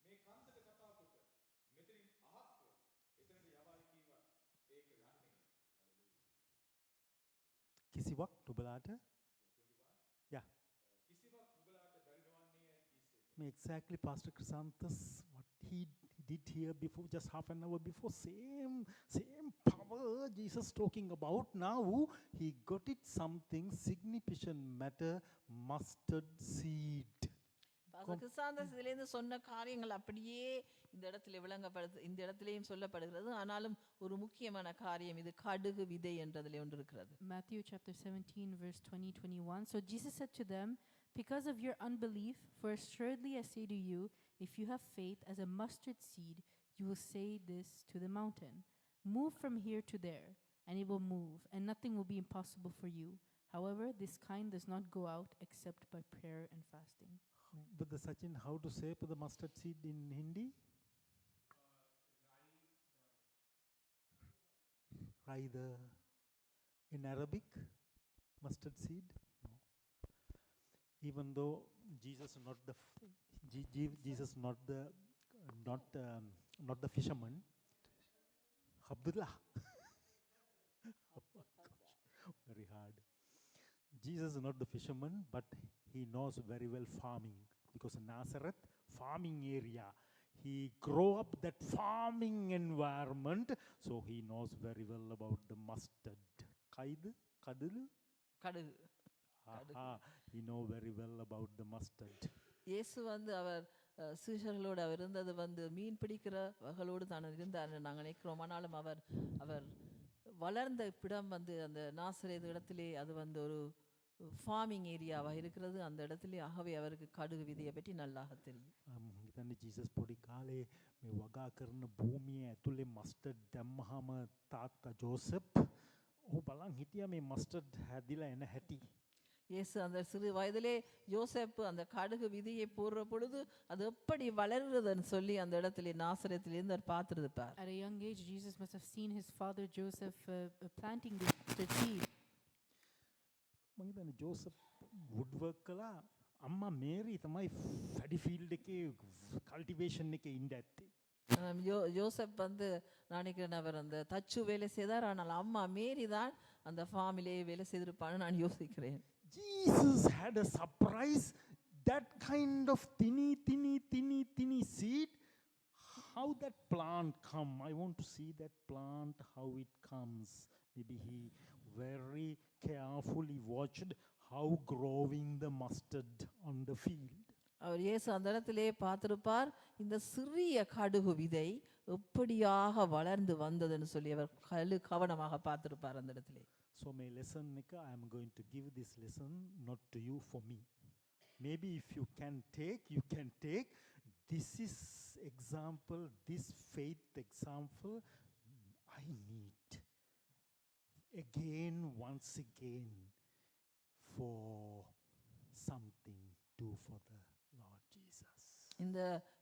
මේ කන්දට කතා කොට මෙතනින් අහක්ව එතනට යවයි කීවා ඒක යන්නේ. කිසිවක් නුඹලාට yeah. කිසිවක් නුඹලාට බැරි නොවන්නේ කීසේ. Exactly, Pastor Chrysanthus, what he did here before, just half an hour before, same power Jesus talking about. Now he got it something significant matter, mustard seed. Pastor Chrysanthus இதிலிருந்து சொன்ன காரியங்கள் அப்படியே இந்த இடத்துல விளங்கப்படுது, இந்த இடத்திலேயும் சொல்லப்படுகிறது. ஆனாலும் ஒரு முக்கியமான காரியம் இது கடுகு விதை என்றதிலே ஒன்று இருக்கிறது. Matthew chapter 17 verse 20-21. So Jesus said to them, because of your unbelief, for assuredly I say to you, if you have faith as a mustard seed, you will say this to the mountain, move from here to there, and it will move, and nothing will be impossible for you. However, this kind does not go out except by prayer and fasting. But the Sachin, how to say for the mustard seed in Hindi? Raida. In Arabic, mustard seed. No. Even though Jesus not the fisherman. Abdullah. Very hard. Jesus is not the fisherman, but he knows very well farming, because Nazareth farming area. He grew up that farming environment, so he knows very well about the mustard. Kadulu? கடுகு. He know very well about the mustard. இயேசு அவர் சீஷர்களோடு அவர் இருந்தது மீன் பிடிக்கிறவர்களோடு தான் இருந்தார் நாங்கள் நினைக்கிறோம். ஆனாலும் அவர் வளர்ந்த இடம் அந்த நாசரேத் இடத்திலே அது ஒரு ஃபார்மிங் ஏரியாவாக இருக்கிறது. அந்த இடத்திலே ஆகவே அவருக்கு கடுகு விதையை பற்றி நல்லாக தெரியும். හිතන්නේ ජීසස් පොඩි කාලේ මේ වගා කරන භූමිය ඇතුලේ මස්ටර්ඩ් දැම්මහම තාත්තා ජෝසප් ඔහු බලන් හිටියා මේ මස්ටර්ඩ් හැදිලා එන හැටි. இயேசு அந்த சிறு வயதிலே யோசேப்பு அந்த கடுகு விதையை போடுற பொழுது அது எப்படி வளருதுன்னு சொல்லி அந்த இடத்திலே நாசரேத்திலிருந்து அவர் பார்த்திருப்பார். At a young age, Jesus must have seen his father Joseph planting this mustard seed. මම හිතන්නේ ජෝසප් වුඩ් වර්ක් කළා. අම්මා මේරි තමයි ෆැඩි ෆීල්ඩ් එකේ කල්ටිවේෂන් එකේ ඉන්න ඇත්තේ. யோசப் நான் நினைக்கிறேன் அவர் அந்த தச்சு வேலை செய்தார். ஆனால் அம்மா மேரி தான் அந்த ஃபார்மிலே வேலை செய்திருப்பான்னு நான் யோசிக்கிறேன். Jesus had a surprise, that kind of tiny seed. How that plant come? I want to see that plant, how it comes. Maybe he very carefully watched how growing the mustard on the field. அவர் இயேசு அந்த இடத்திலே பார்த்திருப்பார் இந்த சிறிய கடுகு விதை எப்படியாக வளர்ந்து வந்ததுன்னு சொல்லி அவர் கவனமாக பார்த்திருப்பார் அந்த இடத்திலே. So my lesson nika, I am going to give this lesson not to you, for me. Maybe if you can take. This is example, this faith example I need again, once again, for something do for the Lord Jesus. இந்த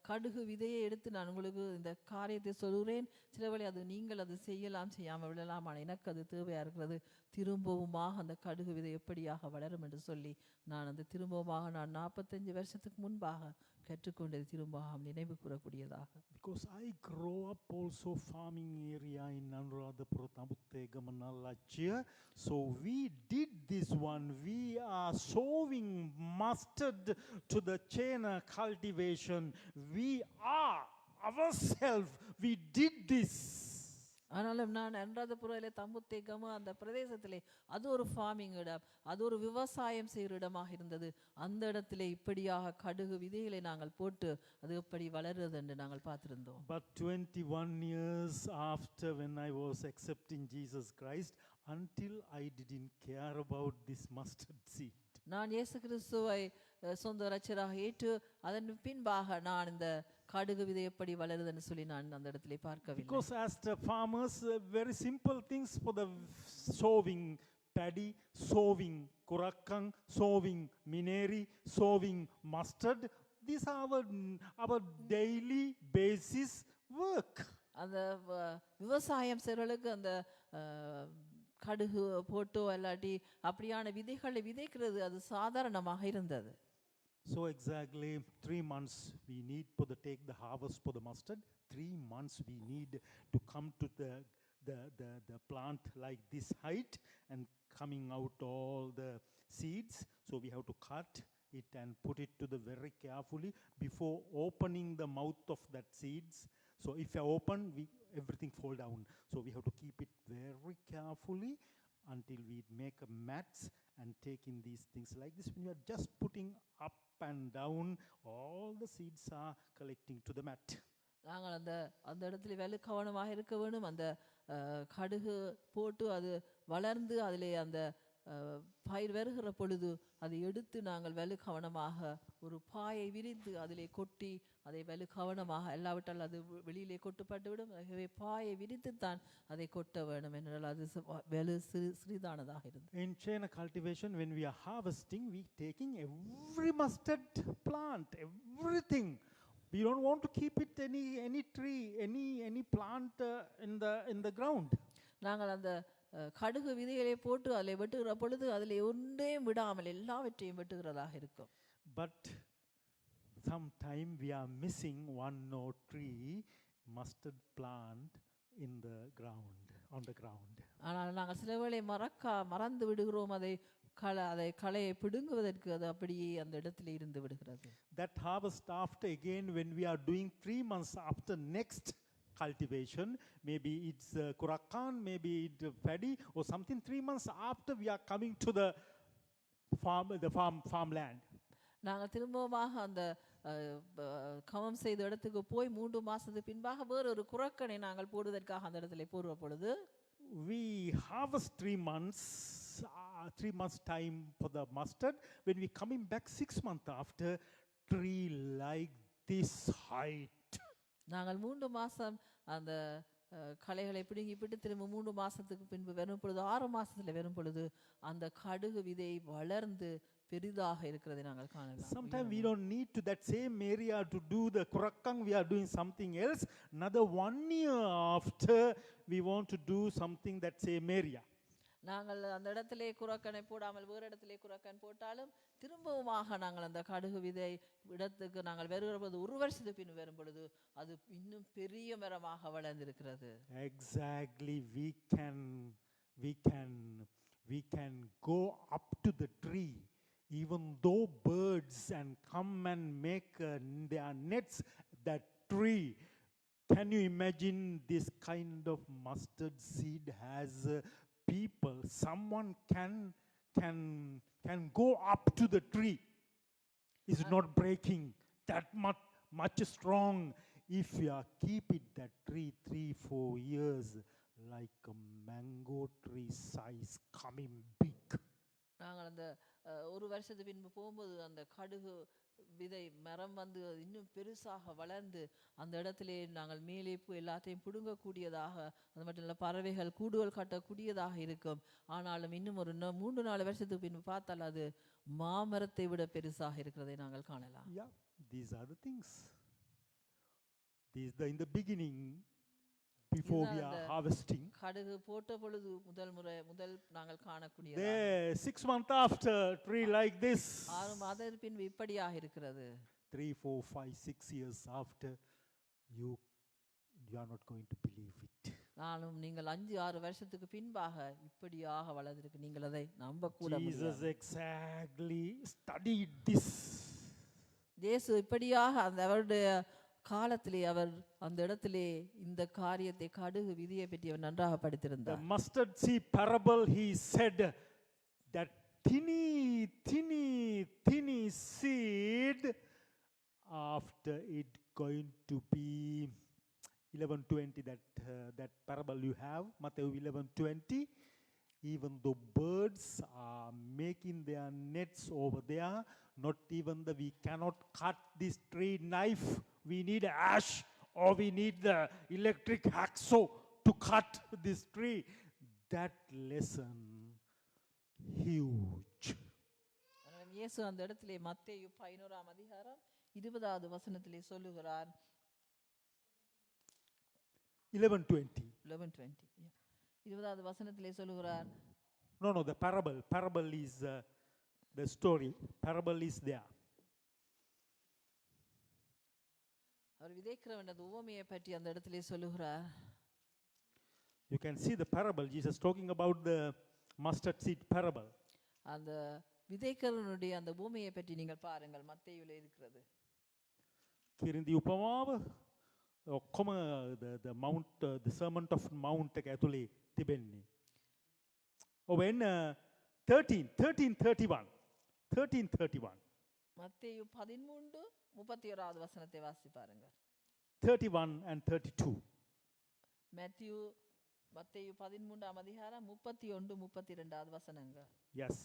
கடுகு விதையை எடுத்து நான் உங்களுக்கு இந்த காரியத்தை சொல்கிறேன், சிலவழி அது நீங்கள் அது செய்யலாம் செய்யாமல் விடலாம், ஆனால் எனக்கு அது தேவையாக இருக்கிறது. திரும்பவுமாக அந்த கடுகு விதை எப்படியாக வளரும் என்று சொல்லி நான் அந்த திரும்பவுமாக நான் 45 வருஷத்துக்கு முன்பாக கற்றுக்கொண்டது திரும்பவும் நினைவு கூறக்கூடியதாக. Because I grow up also farming area in Anuradhapura, Tambuthegam and Nallachia. So we did this one. We are sowing mustard to the Chena cultivation. We are ourselves. We did this. ஆனாலும் நான் அனுராதபுரத்திலே தம்புத்தேகம அந்த பிரதேசத்திலே அது ஒரு farming இடம், அது ஒரு விவசாயம் செய்கிற இடமாக இருந்தது. அந்த இடத்திலே இப்படியாக கடுகு விதைகளை நாங்கள் போட்டு அது எப்படி வளருது என்று நாங்கள் பார்த்திருந்தோம். But 21 years after, when I was accepting Jesus Christ, until I didn't care about this mustard seed. நான் இயேசு கிறிஸ்துவை சொந்த இரட்சகராக ஏற்று அதன் பின்பாக நான் இந்த கடுகு விதை எப்படி வளருதுன்னு சொல்லி நான் அந்த இடத்திலே பார்க்கவில்லை. Because as the farmers, very simple things for the sowing paddy, sowing kurakang, sowing mineri, sowing mustard. These are our daily basis work. அந்த விவசாயம் செய்கிறவர்களுக்கு அந்த கடுகு போட்டோ இல்லாட்டி அப்படியான விதைகளை விதைக்கிறது அது சாதாரணமாக இருந்தது. So exactly 3 months we need for the take the harvest for the mustard. 3 months we need to come to the plant like this height and coming out all the seeds. So we have to cut it and put it to the very carefully before opening the mouth of that seeds. So if I open, everything fall down. So we have to keep it very carefully until we make a mats and taking these things like this. When you are just putting up and down, all the seeds are collecting to the mat. நாங்கள் அந்த இடத்துல வெகு கவனமாக இருக்க வேண்டும். அந்த கடுகு போட்டு அது வளர்ந்து அதிலே அந்த பயிர் வருகிற பொழுது அதை எடுத்து நாங்கள் வெகு கவனமாக ஒரு பாயை விரித்து அதிலே கொட்டி அதை வெகு கவனமாக, எல்லாவிட்டால் அது வெளியிலே கொட்டப்பட்டு விடும். ஆகவே பாயை விரித்துத்தான் அதை கொட்ட வேண்டும் என்றால் அது வெகு சிறிதானதாக இருந்தது. In Chena cultivation, when we are harvesting, we taking every mustard plant, everything. We don't want to keep it any tree, any plant in the ground. நாங்கள் அந்த கடுகு விதைகளை போட்டு அதில் வெட்டுகிற பொழுது அதில் ஒன்றையும் விடாமல் எல்லாவற்றையும் வெட்டுகிறதாக இருக்கும். But sometime we are missing 1 or 3 mustard plant in the ground, on the ground. ஆனால் நாங்கள் சில வேளை மறந்து விடுகிறோம், அதை களையை பிடுங்குவதற்கு அது அப்படியே அந்த இடத்துல இருந்து விடுகிறது. That harvest after again when we are doing 3 months after next cultivation, maybe it's kurakan, maybe it's paddy or something. 3 months after we are coming to the farmland. நாங்கள் திரும்பமாக அந்த கவம் செய்த இடத்துக்கு போய் 3 மாசத்துக்கு பின்பாக வேறு ஒரு குரக்கனை நாங்கள் போடுவதற்காக அந்த இடத்துல போடுற பொழுது we harvest 3 months, 3 months time for the mustard. When we coming back 6 months after, tree like this height. நாங்கள் 3 மாசம் அந்த களைகளை பிடுங்கிவிட்டு திரும்ப 3 மாசத்துக்கு பின்பு வரும் பொழுது 6 மாசத்துல வரும் பொழுது அந்த கடுகு விதை வளர்ந்து பெரிதாக இருக்கிறதை நாங்கள் காணலாம். Sometimes we don't need to that same area to do the kurakang. We are doing something else. Another 1 year after, we want to do something that same area. நாங்கள் அந்த இடத்திலே குரக்கனை போடாமல் வேறு இடத்திலே குரக்கன் போட்டாலும் திரும்பவுமாக நாங்கள் அந்த கடுகு விதை இடத்துக்கு நாங்கள் வருகிற பொழுது 1 வருஷத்துக்கு பின் வரும் பொழுது அது இன்னும் பெரிய மரமாக வளர்ந்திருக்கிறது. Exactly, we can go up to the tree, even though birds and come and make their nets that tree. Can you imagine this kind of mustard seed has people? Someone can go up to the tree. It's not breaking, that much strong. If you keep it that tree 3-4 years, like a mango tree size, coming big. நாங்கள் அந்த 1 வருஷத்துக்கு பின்பு போகும்போது அந்த கடுகு விதை மரம் வந்து இன்னும் பெருசாக வளர்ந்து அந்த இடத்திலே நாங்கள் மேலே போய் எல்லாத்தையும் பிடுங்கக்கூடியதாக, அது மட்டும் இல்லை பறவைகள் கூடுகள் கட்டக்கூடியதாக இருக்கும். ஆனாலும் இன்னும் ஒரு 3-4 வருஷத்துக்கு பின்பு பார்த்தால் அது மாமரத்தை விட பெருசாக இருக்கிறதை நாங்கள் காணலாம். Yeah, these are the things. This is in the beginning, before we இதுதான் are அந்த harvesting. கடுகு போட்ட பொழுது முதல் நாங்கள் காணக்கூடியது There, 6 months after, tree like this. 6 மாதத்திற்கு பின்பு இப்படியாக இருக்கிறது 3, 4, 5, 6 years after, you are not going to believe it. நானும் நீங்கள் 5-6 வருஷத்துக்கு பின்பாக இப்படியாக வளர்ந்திருக்கு நீங்கள் அதை நம்ப கூட Jesus முடியாது exactly studied this. இயேசு இப்படியாக அந்த அவருடைய காலத்திலே அவர் அந்த இடத்திலே இந்த காரியத்தை கடுகு விதியை பற்றி அவர் நன்றாக The படித்திருந்தார் mustard seed parable, he said that tiny seed, after it going to be 11:20, that parable you have, Matthew 11:20, even though birds are making their nets over there, not even we cannot cut this tree knife, we need ash or we need the electric hacksaw to cut this tree. That lesson huge. ஆனால் இயேசு அந்த இடத்திலே மத்தேயு 11ஆம் அதிகாரம் 20வது வசனத்திலே சொல்லுகிறார் 11:20. 11:20 20வது வசனத்திலே சொல்லுகிறார் No, the parable is the story. Parable is there. அவர் விதைக்கிறவன் அந்த உவமையை பற்றி அந்த இடத்திலே சொல்லுகிறார் You can see the parable. Jesus talking about the mustard seed parable. அந்த விதைக்கிறவனுடைய அந்த பூமியை பற்றி நீங்கள் பாருங்கள் மத்தேயுல இருக்கிறது Kirindi upamaව ඔක්කොම the mount the sermon of mount එක ඇතුලේ තිබෙන්නේ. ඔව් එන්න 13:31. மத்தேயு 13:31வது வசனத்தை வாசி பாருங்கள் 31 and 32. மத்தேயு 13ஆம் அதிகாரம் 31-32வது வசனங்கள் Yes.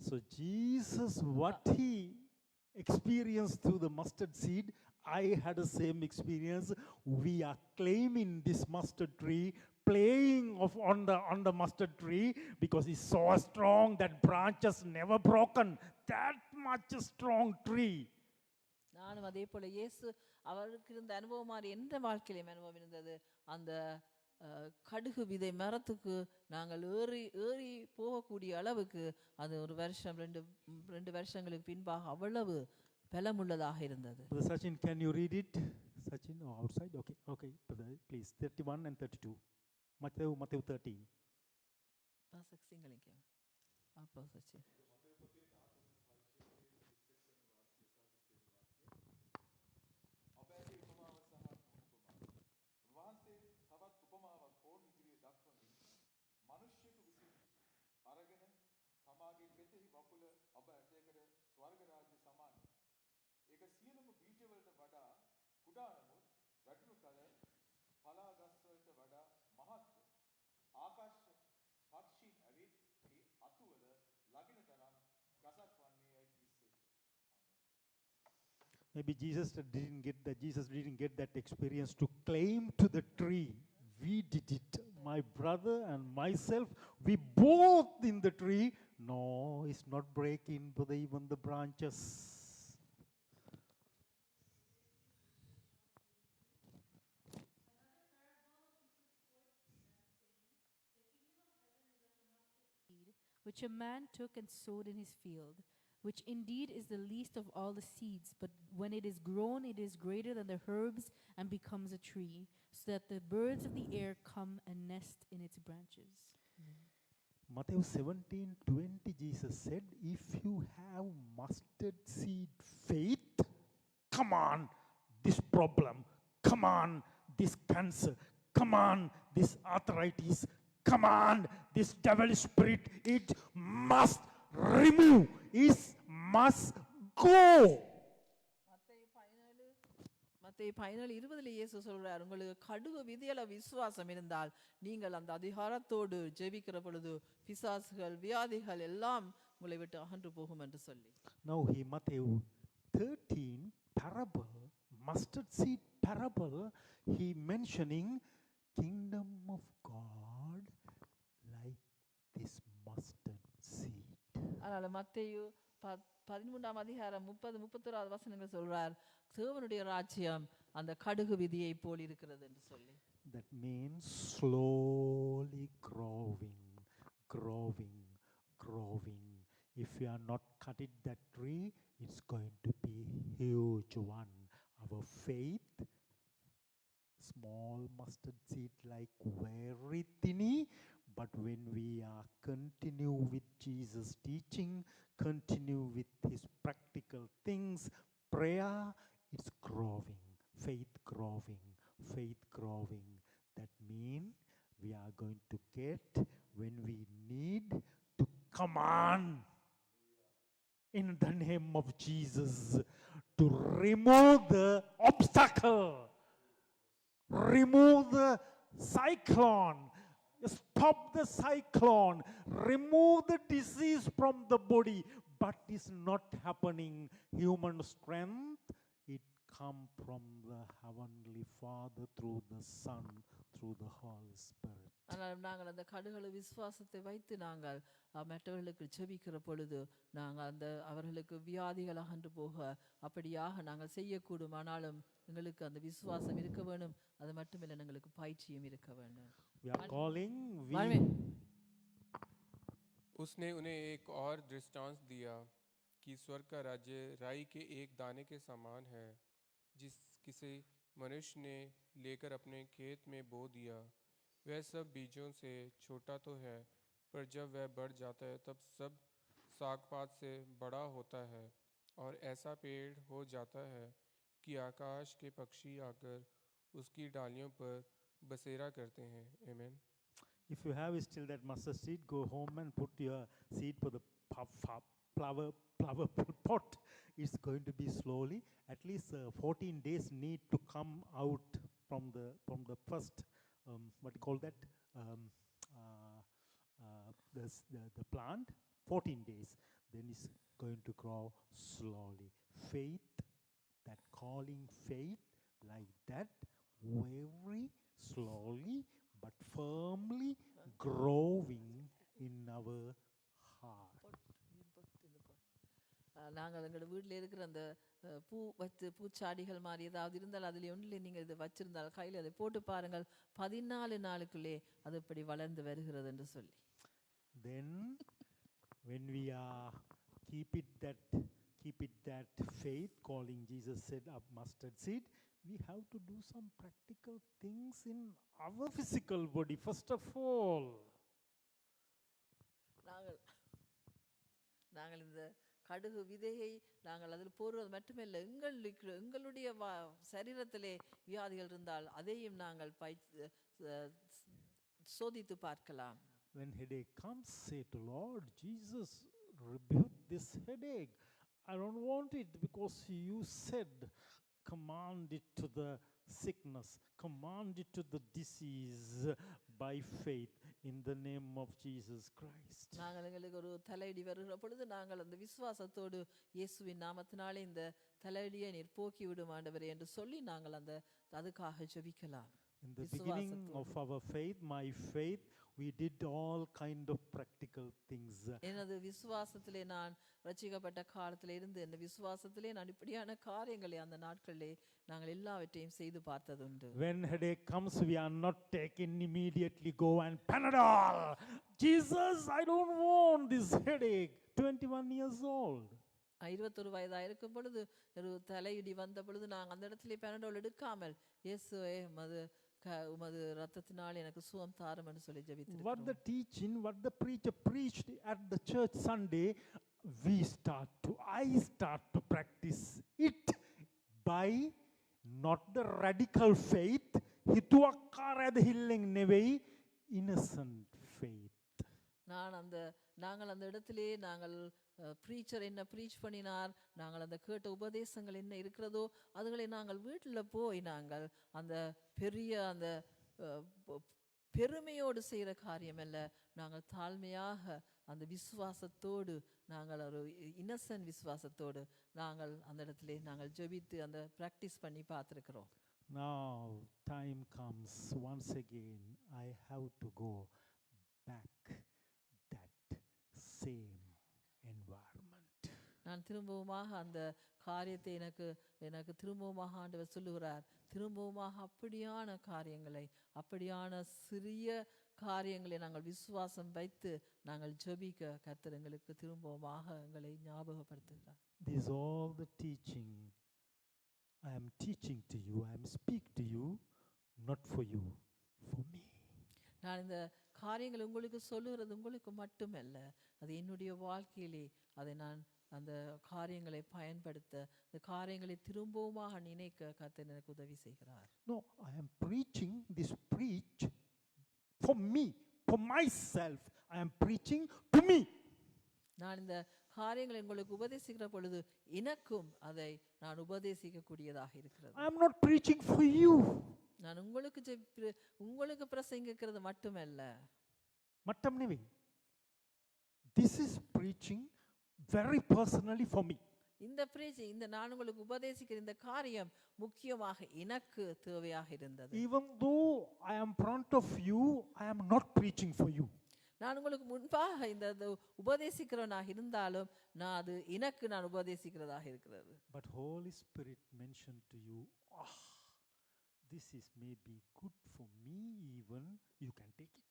So Jesus, what he experienced through the mustard seed, I had the same experience. We are claiming this mustard tree, playing on the mustard tree because it's so strong that branches never broken. That much strong tree. நானும் அதே போல இயேசு அவருக்கு இருந்த அனுபவம் மாதிரி எந்த வாழ்க்கையிலும் அனுபவம் இருந்தது அந்த கடுகு விதை மரத்துக்கு நாங்கள் ஏறி போகக்கூடிய அளவுக்கு அது ஒரு வருஷம் 2 வருஷங்களுக்கு பின்பாக அவ்வளவு பலமுள்ளதாக இருந்தது Sachin, can you read it? Sachin, oh, outside? Okay, please. 31 and 32. Matthew 13. Pastor Singalinga. Apa Sachin? Maybe Jesus didn't get that experience to claim to the tree. We did it. My brother and myself, we both in the tree. No, it's not breaking, but even the branches. Which a man took and sowed in his field, which indeed is the least of all the seeds, but when it is grown, it is greater than the herbs and becomes a tree, so that the birds of the air come and nest in its branches. Matthew 17:20, Jesus said, if you have mustard seed faith, come on, this problem, come on, this cancer, come on, this arthritis, come on, this devil spirit, it must remove, it must go. மத்தேயு 17:20 இயேசு சொல்றார், உங்களுக்கு கடுகு விதியள விசுவாசம் இருந்தால் நீங்கள் அந்த அதிகாரத்தோடு ஜெபிக்கிற பொழுது பிசாசுகள் வியாதிகள் எல்லாம் உங்களை விட்டு அகன்று போகும் என்று சொல்லி. Now he Matthew 13 parable, mustard seed parable, he mentioning kingdom of God like this mustard seed. அதனால மத்தேயு 13ஆம் அதிகாரம் 30-31 வசனங்கள் சொல்றார், தேவனுடைய ராஜ்யம் அந்த கடுகு விதியை போல் இருக்கிறது என்று சொல்லி. That means slowly growing, growing, growing. If you are not cut it that tree, it's going to be huge one. Our faith, small mustard seed like very tiny, but when we are continue with Jesus' teaching, continue with his practical things, prayer, it's growing, faith growing, faith growing. That means we are going to get when we need to command in the name of Jesus to remove the obstacle, remove the cyclone, stop the cyclone, remove the disease from the body, but it's not happening. Human strength, it come from the Heavenly Father through the Son, through the Holy Spirit. ஆனால் நாங்கள் அந்த கடுகள விசுவாசத்தை வைத்து நாங்கள் மற்றவர்களுக்கு ஜெபிக்கிற பொழுது நாங்கள் அந்த அவர்களுக்கு வியாதிகள் அகன்று போக அப்படியாக நாங்கள் செய்யக்கூடும். ஆனாலும் எங்களுக்கு அந்த விசுவாசம் இருக்க வேண்டும். அது மட்டுமில்லை, எங்களுக்கு பயிற்சியும் இருக்க வேண்டும். We are calling, उसने उन्हें एक और दृष्टांत दिया कि स्वर्ग का राज्य राई के एक दाने के समान है, जिस किसी मनुष्य ने लेकर अपने खेत में बो दिया। वह सब बीजों से छोटा तो है, पर जब वह बढ़ जाता है तब सब साग पात से बड़ा होता है और ऐसा पेड़ हो जाता है कि आकाश के पक्षी आकर उसकी डालियों पर बसेरा करते हैं। आमीन। if you have still that mustard seed, go home and put your seed for the flower pot. It's going to be slowly, at least 14 days need to come out from the first, what you call that, the plant, 14 days. Then it's going to grow slowly. Faith, that calling faith like that, very slowly but firmly growing in our heart. நாங்கள் எங்களோட வீட்டில் இருக்கிற அந்த பூ வச்சு பூச்சாடிகள் மாதிரி ஏதாவது இருந்தால் அதில் ஒன்றில் நீங்கள் இதை வச்சிருந்தால் கையில் அதை போட்டு பாருங்கள், 14 நாளுக்குள்ளே அது இப்படி வளர்ந்து வருகிறது என்று சொல்லி. Then when we are keep it that faith, calling Jesus said of mustard seed, we have to do some practical things in our physical body first of all. நாங்கள் இந்த கடுகு விதையை நாங்கள் அதில் போடுவது மட்டுமல்ல, எங்களுடைய சரீரத்திலே வியாதிகள் இருந்தால் அதையும் நாங்கள் சோதித்து பார்க்கலாம். When headache comes, say to Lord Jesus, rebuke this headache. I don't want it because you said, command it to the sickness, command it to the disease by faith in the name of Jesus Christ. நாங்கள் எங்களுக்கு ஒரு தலையடி வருகிற பொழுது நாங்கள் அந்த விசுவாசத்தோடு இயேசுவின் நாமத்தினாலே இந்த தலையடியை நீர் போக்கி விடும் ஆண்டவரே என்று சொல்லி நாங்கள் அதுக்காக ஜெபிக்கலாம். In the beginning of our faith, my faith, we did all kind of practical things. எனது விசுவாசத்திலே நான் ரட்சிக்கப்பட்ட காலத்திலே இருந்து இந்த விசுவாசத்திலே நான் இப்படியான காரியங்களை அந்த நாட்களிலே நாங்கள் எல்லாவற்றையும் செய்து பார்த்ததுண்டு. When headache comes, we are not taking immediately go and Panadol. Jesus, I don't want this headache. 21 years old. 21 வயதாக இருக்கும் பொழுது ஒரு தலையிடி வந்த பொழுது நாங்கள் அந்த இடத்துல பெனடோல் எடுக்காமல் இயேசுவே உமது ரத்தத்தினால் எனக்கு சுகம் தாரும் என்று சொல்லி ஜெபித்திருக்கிறோம். What the teaching, what the preacher preached at the church Sunday, I start to practice it by not the radical faith, hituakkarada hilling neveyi, innocent faith. நாங்கள் அந்த இடத்திலே நாங்கள் ப்ரீச்சர் என்ன ப்ரீச் பண்ணினார், நாங்கள் அந்த கேட்ட உபதேசங்கள் என்ன இருக்கிறதோ அதுகளை நாங்கள் வீட்டில் போய் நாங்கள் அந்த பெரிய அந்த பெருமையோடு செய்கிற காரியம் அல்ல, நாங்கள் தாழ்மையாக அந்த விசுவாசத்தோடு, நாங்கள் ஒரு இன்னசென்ட் விசுவாசத்தோடு நாங்கள் அந்த இடத்துல நாங்கள் ஜெபித்து அந்த ப்ராக்டிஸ் பண்ணி பார்த்துருக்கிறோம். Now time comes once again, I have to go back that same environment. நான் திரும்பவுமாக அந்த காரியத்தை எனக்கு திரும்பவுமாக ஆண்டவர் சொல்லுகிறார், திரும்பவுமாக அப்படியான காரியங்களை, அப்படியான சிறிய காரியங்களை நாங்கள் விசுவாசம் வைத்து நாங்கள் ஜெபிக்க கர்த்தர் எங்களுக்கு திரும்பவுமாக எங்களை ஞாபகப்படுத்துகிறார். This is all the teaching I am teaching to you, I am speak to you, not for you, for me. நான் இந்த காரியங்களை உங்களுக்கு சொல்லுகிறது உங்களுக்கு மட்டுமல்ல, அது என்னுடைய வாழ்க்கையிலே அதை நான் அந்த காரியங்களை பயன்படுத்த, இந்த காரியங்களை திரும்பவுமாக நினைக்க கர்த்தர் எனக்கு உதவி செய்கிறார். No, I am preaching this preach for me, for myself. I am preaching to me. நான் இந்த காரியங்களை உங்களுக்கு உபதேசிக்கிற பொழுது எனக்கும் அதை நான் உபதேசிக்க கூடியதாக இருக்கிறது. I am not preaching for you. நான் உங்களுக்கு பிரசங்கிக்கிறது மட்டுமல்ல, Mattam nevi. This is preaching very personally for me. இந்த பிரீச்சிங், இந்த நான் உங்களுக்கு உபதேசிக்கிற இந்த காரியம் முக்கியமாக எனக்கு தேவையாக இருந்தது. Even though I am in front of you, I am not preaching for you. நான் உங்களுக்கு முன்பாக இந்த உபதேசிக்கிறவனாக இருந்தாலும் அது எனக்கு நான் உபதேசிக்கிறதாக இருக்கிறது. But Holy Spirit mentioned to you, this is maybe good for me, even you can take it.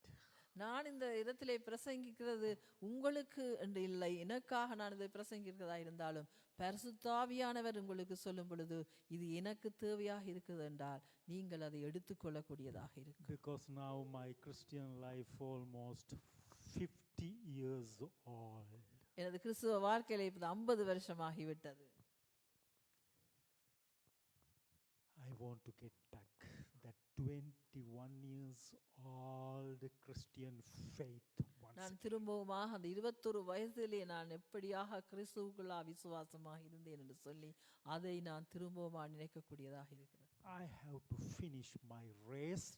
நான் இந்த இடத்திலே பிரசங்கிக்கிறது உங்களுக்கு என்று இல்லை, எனக்காக நான் இதை பிரசங்கிக்கிறதா இருந்தாலும் பரிசுத்த ஆவியானவர் உங்களுக்கு சொல்லும் பொழுது இது எனக்கு தேவையாக இருக்குது என்றால் நீங்கள் அதை எடுத்துக்கொள்ளக்கூடியதாக இருக்கும். Because now my Christian life almost 50 years old. எனது கிறிஸ்துவ வாழ்க்கையில இப்ப 50 வருஷமாகிவிட்டது. I want to get back that 21 years old Christian faith once. நான் திரும்பவுமாக அந்த 21 வயதிலே நான் எப்படியாக கிறிஸ்துவுக்குள்ளா விசுவாசமாக இருந்தேன் என்று சொல்லி அதை நான் திரும்பவுமா நினைக்கக்கூடியதாக இருக்கிறது. I have to finish my race,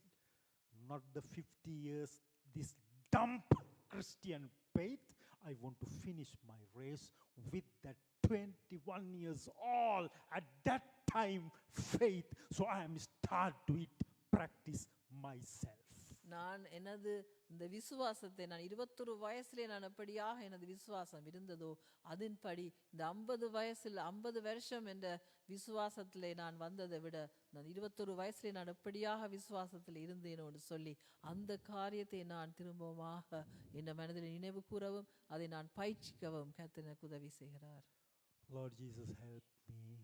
not the 50 years this dump Christian faith. I want to finish my race with that 21 years old at that time faith, so I am start to it practice myself. நான் எனது இந்த விசுவாசத்தை நான் 21 வயசுல நான் எப்படியாக எனது விசுவாசம் இருந்ததோ அதன்படி இந்த 50 வயசில் 50 வருஷம் என்ற விசுவாசத்திலே நான் வந்ததை விட நான் 21 வயசுல நான் எப்படியாக விசுவாசத்தில் இருந்தேனோ என்று சொல்லி அந்த காரியத்தை நான் திரும்பமாக என் மனதில் நினைவு கூறவும் அதை நான் பயிற்சிக்கவும் கர்த்தர் எனக்கு உதவி செய்கிறார். Lord Jesus, help me.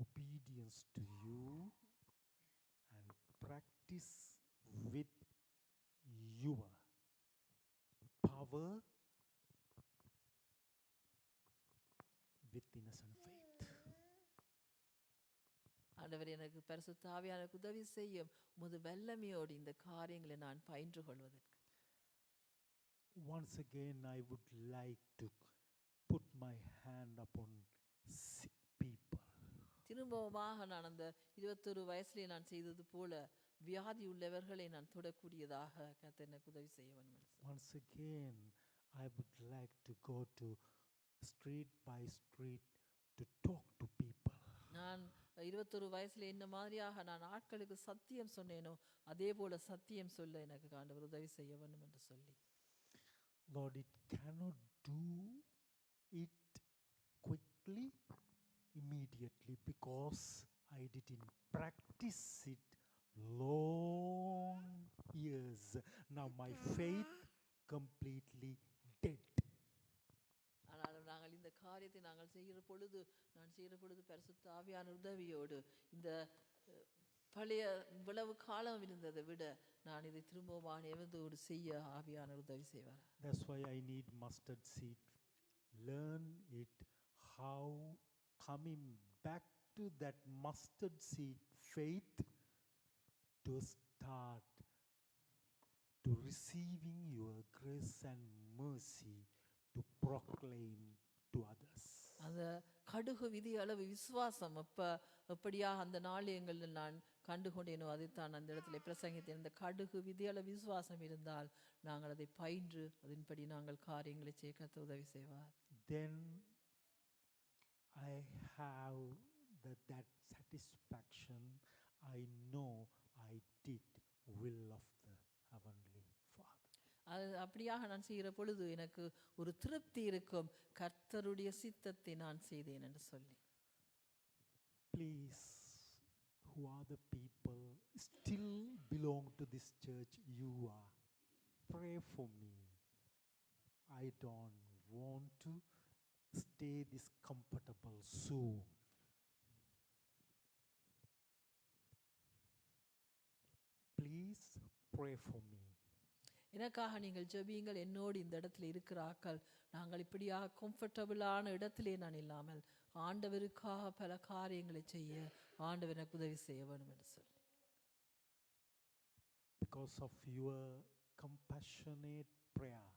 Obedience to you and practice with your power with innocent faith. ஆண்டவர் எனக்கு பரிசுத்த ஆவியானவர் உதவி செய்யும் உமது வல்லமையோடு இந்த காரியங்களை நான் பயின்று கொள்வதற்கு. Once again, I would like to put my hand upon sick people. திரும்பவுமாக நான் அந்த 21 வயசுல நான் செய்தது போல வியாதி உள்ளவர்களை நான் தொடக்கூடியதாக கர்த்தர் எனக்கு உதவி செய்ய வேண்டும். Once again, I would like to go to street by street to talk to people. நான் 21 வயசுல என்ன மாதிரியாக நான் ஆட்களுக்கு சத்தியம் சொன்னேனோ அதே போல சத்தியம் சொல்ல எனக்கு ஆண்டவர் உதவி செய்ய வேண்டும் என்று சொல்லி. Lord, it cannot do it quickly, immediately, because I didn't practice it long years. Now my faith completely dead. ஆனாலும் நாங்கள் இந்த காரியத்தை நான் செய்கிற பொழுது பரிசுத்த ஆவியான உதவியோடு இந்த பழைய இவ்வளவு காலம் இருந்ததை விட நான் இதை திரும்பவும் எவந்தோடு செய்ய ஆவியான உதவி செய்வார். That's why I need mustard seed. Learn it, how coming back to that mustard seed faith to start to receiving your grace and mercy to proclaim to others. அந்த கடுகு விதி அளவு விசுவாசம் எப்படியாக அந்த நாளியங்களில் நான் கண்டுகொண்டேனோ அதைத்தான் அந்த இடத்துல பிரசங்கித்தேன். இந்த கடுகு விதி அளவு விசுவாசம் இருந்தால் நாங்கள் அதை பயின்று அதன்படி நாங்கள் காரியங்களை செய்ய கர்த்தர் உதவி செய்வார். Then I have that satisfaction. I know I did will of the heavenly Father. அது அப்படியாக நான் செய்கிற பொழுது எனக்கு ஒரு திருப்தி இருக்கும், கர்த்தருடைய சித்தத்தை நான் செய்தேன் என்று சொல்லி. Please, who are the people still belong to this church, you are, pray for me. I don't want to stay this comfortable soon. Please pray for me. எனக்காக நீங்கள் ஜெபியுங்கள். என்னோடு இந்த இடத்துல இருக்கிற ஆக்கள் நாங்கள் இப்படியாக கம்ஃபர்டபுளான இடத்திலே நான் இல்லாமல் ஆண்டவருக்காக பல காரியங்களை செய்ய ஆண்டவர் எனக்கு உதவி செய்ய வேண்டும் என்று சொல்லி. Because of your compassionate prayer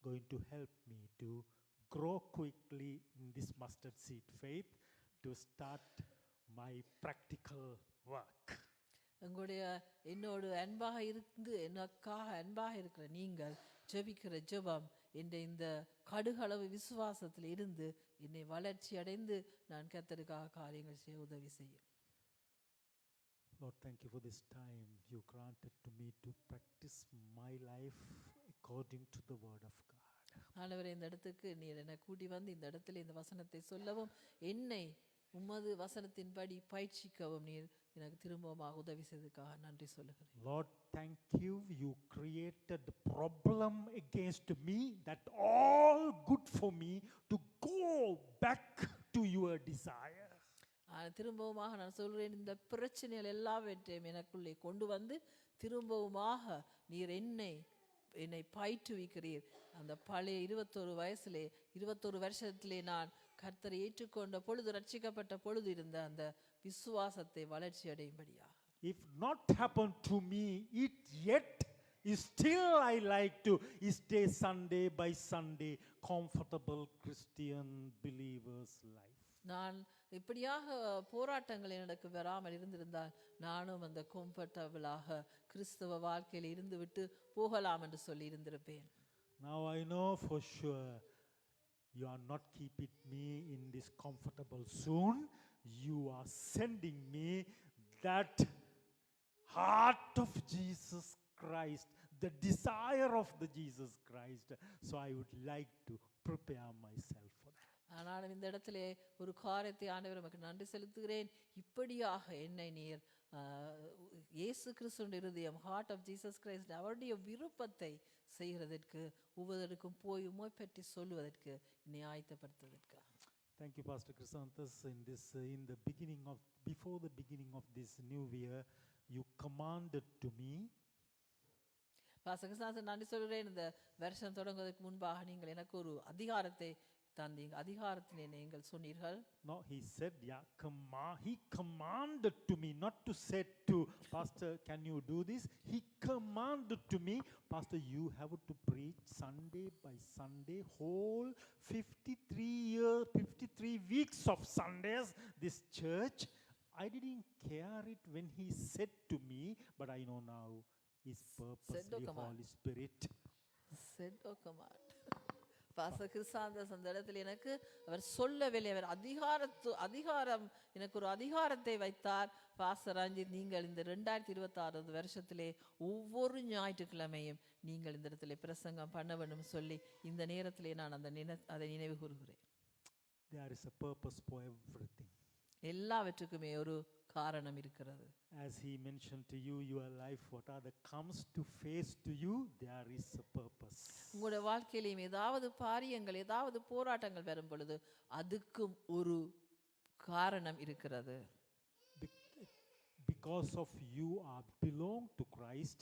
going to help me to grow quickly in this mustard seed faith to start my practical work. உங்களுடைய என்னோடு அன்பாக இருந்து எனக்காக அன்பாக இருக்கிற நீங்கள் ஜெபிக்கிற ஜெபம் என்ற இந்த கடுகளவு விசுவாசத்தில் இருந்து என்னை வளர்ச்சி அடைந்து நான் கர்த்தருக்காக காரியங்கள் செய்ய உதவி செய்யும். Lord, thank you for this time you granted to me to practice my life according to the word of God. ஆண்டவரே, இந்த இடத்துக்கு நீர் என்னை கூட்டி வந்து இந்த இடத்துல இந்த வசனத்தை சொல்லவும் என்னை உமது வசனத்தின்படி பயிற்சிக்கவும் நீர் எனக்கு திரும்பமாக உதவி செய்ததுக்காக நன்றி சொல்லுகிறேன். Lord, thank you. You created the problem against me that all good for me to go back to your desire. திரும்பவுமாக நான் சொல்கிறேன், இந்த பிரச்சனைகள் எல்லாவற்றையும் எனக்குள்ளே கொண்டு வந்து திரும்பவுமாக நீர் என்னை பயிற்றுவிக்கிறீர். அந்த பழைய 21 வயசுலே 21 வருஷத்திலே நான் கர்த்தரை ஏற்றுக்கொண்ட பொழுது ரட்சிக்கப்பட்ட பொழுது இருந்த அந்த விசுவாசத்தை வளர்ச்சி அடையும்படியாக. If not happened to me it yet, still I like to stay Sunday by Sunday comfortable Christian believers life. நான் இப்படியாக போராட்டங்கள் எனக்கு வராமல் இருந்திருந்தால் நானும் அந்த கம்ஃபர்டபுளாக கிறிஸ்தவ வாழ்க்கையில் இருந்து விட்டு போகலாம் என்று சொல்லி இருந்திருப்பேன். Now I know for sure you are not keeping me in this comfortable zone. You are sending me that heart of Jesus Christ, the desire of the Jesus Christ. So I would like to prepare myself for that. நான் இந்த இடத்திலே ஒரு காரியத்தை ஆண்டவர் நமக்கு நன்றி செலுத்துகிறேன். இப்படியாக என்னை நீர் இயேசு கிறிஸ்துவின் இருதயம், ஹார்ட் ஆஃப் ஜீசஸ் கிரைஸ்ட், அவருடைய விருப்பத்தை செய்கிறதற்கு ஒவ்வொருவருக்கும் போய் உம்மை பற்றி சொல்லுவதற்கு என்னை ஆயத்தப்படுத்துவதற்காக. Thank you, Pastor Chrysanthus. Before the beginning of this new year, you commanded to me. Pastor Chrysanthus நன்றி சொல்கிறேன். இந்த வருஷம் தொடங்குவதற்கு முன்பாக நீங்கள் எனக்கு ஒரு அதிகாரத்தை தந்தீங்க. அதிகாரத்திலே நீங்கள் சொன்னீர்கள். No, he said, he commanded to me, not to say to Pastor, can you do this? He commanded to me, Pastor, you have to preach Sunday by Sunday, whole 53 weeks of Sundays, this church. I didn't care it when he said to me, but I know now his purposely Holy Spirit. Said or command. Pastor Chrysanthus அந்த இடத்துல எனக்கு அவர் சொல்லவில்லை. அவர் அதிகாரம் எனக்கு ஒரு அதிகாரத்தை வைத்தார். Pastor Ranjith, நீங்கள் இந்த 2026 வருஷத்திலே ஒவ்வொரு ஞாயிற்றுக்கிழமையும் நீங்கள் இந்த இடத்துல பிரசங்கம் பண்ண வேண்டும் சொல்லி இந்த நேரத்திலே நான் அதை நினைவு கூறுகிறேன். There is a purpose for everything. எல்லாவற்றுக்குமே ஒரு காரணம் இருக்கிறது. As he mentioned to you, your life, whatever comes to face to you, there is a purpose. உங்களுடைய வாழ்க்கையிலும் ஏதாவது பாரியங்கள், ஏதாவது போராட்டங்கள் வரும் பொழுது அதுக்கும் ஒரு காரணம் இருக்கிறது. Because of you are belong to Christ,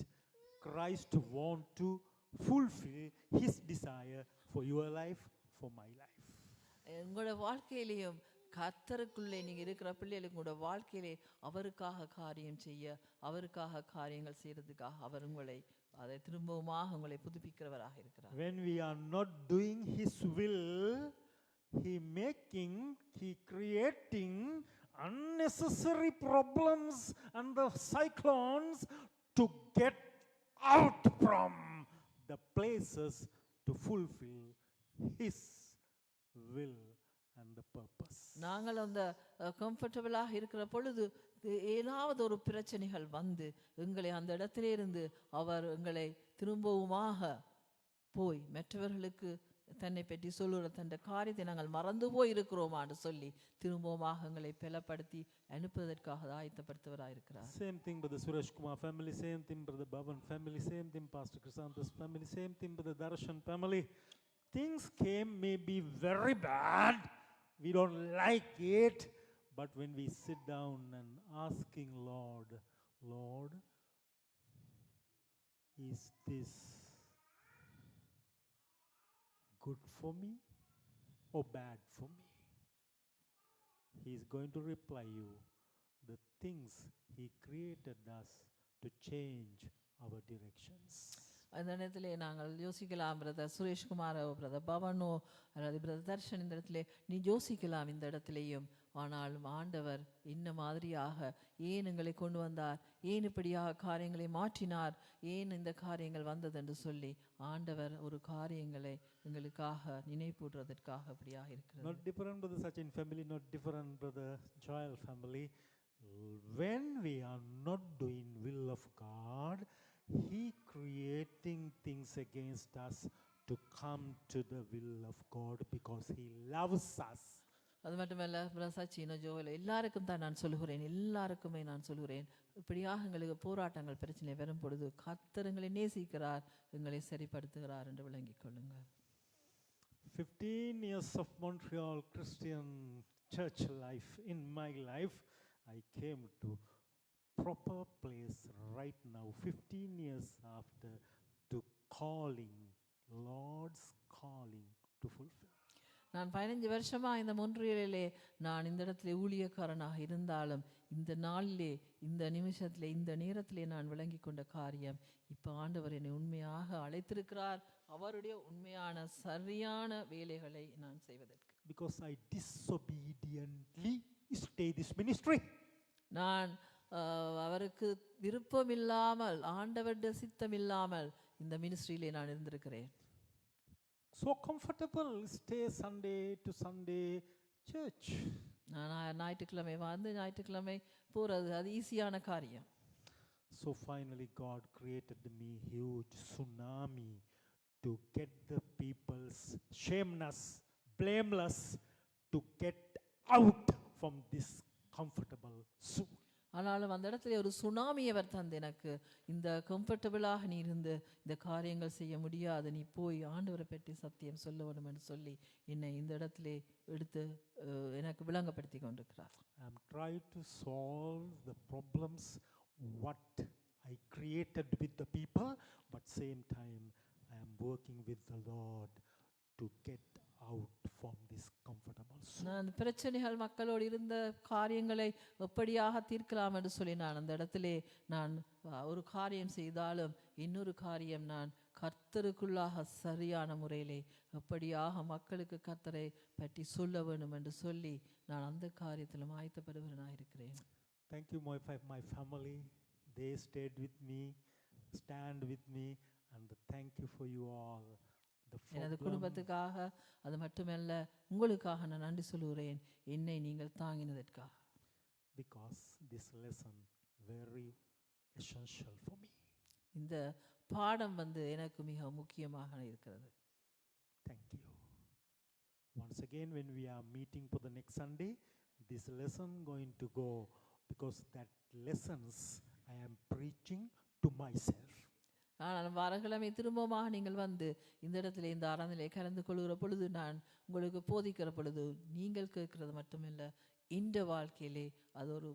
Christ want to fulfill his desire for your life, for my life. உங்களுடைய வாழ்க்கையிலையும் கர்த்தருக்குள்ளே நீங்க இருக்கிற பிள்ளைகளுக்கு கூட வாழ்க்கையிலே அவருக்காக காரியம் செய்ய, அவருக்காக காரியங்கள் செய்யறதுக்காக அவர் உங்களை அதை திரும்பவுமாக உங்களை புதுப்பிக்கிறவராக இருக்கிறார். When we are not doing His will, He creating unnecessary problems and the cyclones to get out from the places to fulfill His will and the purpose. நாங்கள் அந்த கம்ஃபர்டபுளாக இருக்கிற பொழுது ஏதாவது ஒரு பிரச்சனைகள் வந்து எங்களை அந்த இடத்திலே இருந்து அவர் எங்களை திரும்பவுமாக போய் மற்றவர்களுக்கு தன்னை பற்றி சொல்லுற தன் காரியத்தை நாங்கள் மறந்து போய் இருக்கிறோமான்னு சொல்லி திரும்பவுமாக எங்களை பலப்படுத்தி அனுப்புவதற்காக ஆயத்தப்படுத்துவராக இருக்கிறார். Same thing with the Suresh Kumar family, same thing with the Bhavan family, same thing Pastor Chrysanthus family, same thing with the Darshan family. Things came may be very bad, we don't like it, but when we sit down and asking Lord, is this good for me or bad for me? He is going to reply you the things He created us to change our directions. அந்த நேரத்திலே நாங்கள் யோசிக்கலாம், brother சுரேஷ்குமாரோ, brother பவனோ அல்லது brother Darshan, இந்த இடத்துல நீ யோசிக்கலாம் இந்த இடத்துலையும். ஆனாலும் ஆண்டவர் இந்த மாதிரியாக ஏன் எங்களை கொண்டு வந்தார், ஏன் இப்படியாக காரியங்களை மாற்றினார், ஏன் இந்த காரியங்கள் வந்தது என்று சொல்லி ஆண்டவர் ஒரு காரியங்களை எங்களுக்காக நினைப்பூட்டுறதற்காக அப்படியாக இருக்கிறது. Not different brother Sachin family, not different brother Joel family. When we are not doing will of God, He creating things against us to come to the will of God because He loves us. அது மட்டுமல்ல பிரசாச்சினோ ஜோவில் எல்லாருக்கும் தான் நான் சொல்லுகிறேன், எல்லாருக்குமே நான் சொல்லுகிறேன், இப்படியாக எங்களுக்கு போராட்டங்கள் பிரச்சனை வரும் பொழுது கர்த்தர் எங்களை நேசிக்கிறார், எங்களை சரிப்படுத்துகிறார் என்று விளங்கிக் கொள்ளுங்கள். 15 years of Montreal Christian church life, in my life I came to proper place right now 15 years after to calling, Lord's calling to fulfill. நான் 15 வருஷமா இந்த மொன்றியலிலே நான் இந்த இடத்துல ஊழியக்காரனாக இருந்தாலும் இந்த நாளிலே, இந்த நிமிஷத்திலே, இந்த நேரத்திலே நான் விளங்கி கொண்ட காரியம், இப்போ ஆண்டவர் என்னை உண்மையாக அழைத்திருக்கிறார் அவருடைய உண்மையான சரியான வேலைகளை நான் செய்வதற்கு. Because I disobediently stay this ministry. நான் அவருக்கு விருப்பம் இல்லாமல், ஆண்டவருடைய சித்தம் இல்லாமல் இந்த மினிஸ்ட்ரியிலே நான் இருந்திருக்கிறேன். So comfortable, stay Sunday to Sunday church. நான் ஞாயிற்றுக்கிழமை வந்து ஞாயிற்றுக்கிழமை போகிறது அது ஈஸியான காரியம். So finally God created me huge tsunami to get the people's shameless, blameless to get out from this comfortable zone. ஆனாலும் அந்த இடத்துல ஒரு சுனாமி அவர் தந்து எனக்கு இந்த கம்ஃபர்டபுளாக நீ இருந்து இந்த காரியங்கள் செய்ய முடியாது, நீ போய் ஆண்டவரை பற்றி சத்தியம் சொல்ல வேண்டும் என்று சொல்லி என்னை இந்த இடத்துல எடுத்து எனக்கு விளங்கப்படுத்தி கொண்டிருக்கிறார். I am trying to solve the problems what I created with the people, but same time I am working with the Lord to get out from this comfortable zone. நான் பிரச்சனைகள் மக்களோடு இருந்த காரியங்களை எப்படியாக தீர்க்கலாம் என்று சொல்லி நான் அந்த இடத்திலே நான் ஒரு காரியம் செய்தாலும் இன்னொரு காரியம் நான் கர்த்தருக்குள்ளாக சரியான முறையிலே எப்படியாக மக்களுக்கு கர்த்தரை பற்றி சொல்ல வேண்டும் என்று சொல்லி நான் அந்த காரியத்திலும் ஆயத்தப்படுகிறவனாக இருக்கிறேன். Thank you my family, they stayed with me, stand with me, and thank you for you all. எனது குடும்பத்துக்காக அது மட்டுமல்ல உங்களுக்காக நான் நன்றி சொல்கிறேன், என்னை நீங்கள் தாங்கினதற்காக. Because this lesson very essential for me. இந்த பாடம் வந்து எனக்கு மிக முக்கியமாக இருக்கிறது. Thank you. Once again when we are meeting for the next Sunday, this lesson going to go because that lessons I am preaching to myself. ஆனால் வாரக்கிழமை திரும்பமாக நீங்கள் வந்து இந்த இடத்துல இந்த ஆராதனையிலே கலந்து கொள்கிற பொழுது நான் உங்களுக்கு போதிக்கிற பொழுது நீங்கள் கேட்கிறது மட்டுமில்லை, இந்த வாழ்க்கையிலே அது ஒரு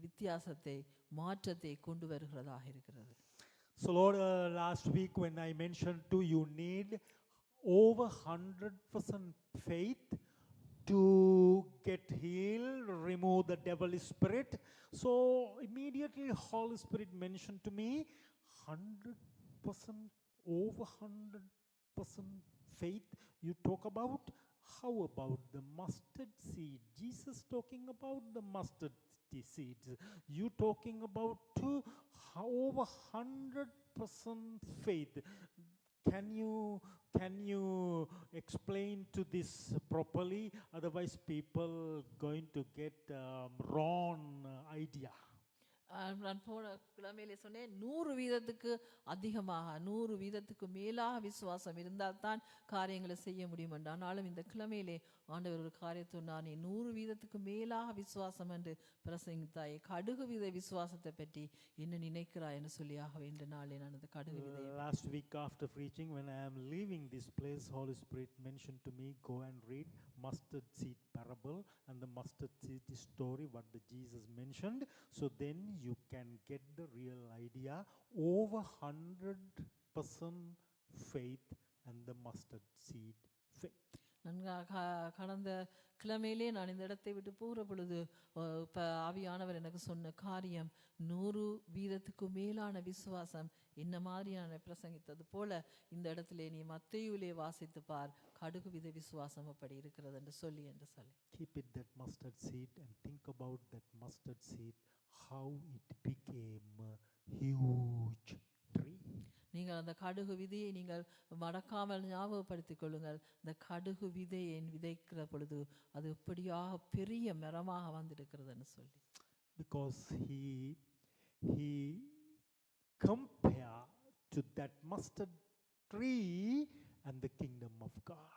வித்தியாசத்தை மாற்றத்தை கொண்டு வருகிறதாக இருக்கிறது. So Lord, last week when I mentioned to you need over 100% faith to get healed, remove the devil spirit. So immediately Holy Spirit mentioned to me 100 over 100% faith you talk about. How about the mustard seed? Jesus talking about the mustard seeds. You talking about over 100% faith. Can you explain to this properly? Otherwise, people going to get wrong idea. நான் போன கிழமையிலே சொன்னேன் 100% அதிகமாக 100% மேலாக விசுவாசம் இருந்தால் தான் காரியங்களை செய்ய முடியும் என்று. ஆனாலும் இந்த கிழமையிலே ஆண்டவர் ஒரு காரியத்தை சொன்னார், நீ 100% மேலாக விசுவாசம் என்று பிரசங்கித்தாய், கடுகு விதை விசுவாசத்தை பற்றி என்ன நினைக்கிறாய் என்று சொல்லியாக வேண்டிய நாளே நான் அந்த கடுகு விதை. Last week after preaching, when I am leaving this place, Holy Spirit mentioned to me, go and read mustard seed parable and the mustard seed story, what the Jesus mentioned. So then you can get the real idea. Over 100% faith and the mustard seed faith. கடந்த கிழமையிலே நான் இந்த இடத்தை விட்டு போகிற பொழுது இப்போ ஆவியானவர் எனக்கு சொன்ன காரியம் 100% மேலான விசுவாசம் என்ன மாதிரி நான் பிரசங்கித்தது போல இந்த இடத்திலே நீ மத்தேயுவிலே வாசித்து பார், கடுகு விதை விசுவாசம் அப்படி இருக்கிறது என்று சொல்லி. Keep it that mustard seed and think about that mustard seed, how it became a huge tree. நீங்கள் அந்த கடுகு விதையை நீங்கள் மறக்காமல் ஞாபகப்படுத்திக் கொள்ளுங்கள். இந்த கடுகு விதையை விதைக்கிற பொழுது அது எப்படியாக பெரிய மரமாக வந்திருக்கிறதுன்னு சொல்லி. Because he compare to that mustard tree and the kingdom of God.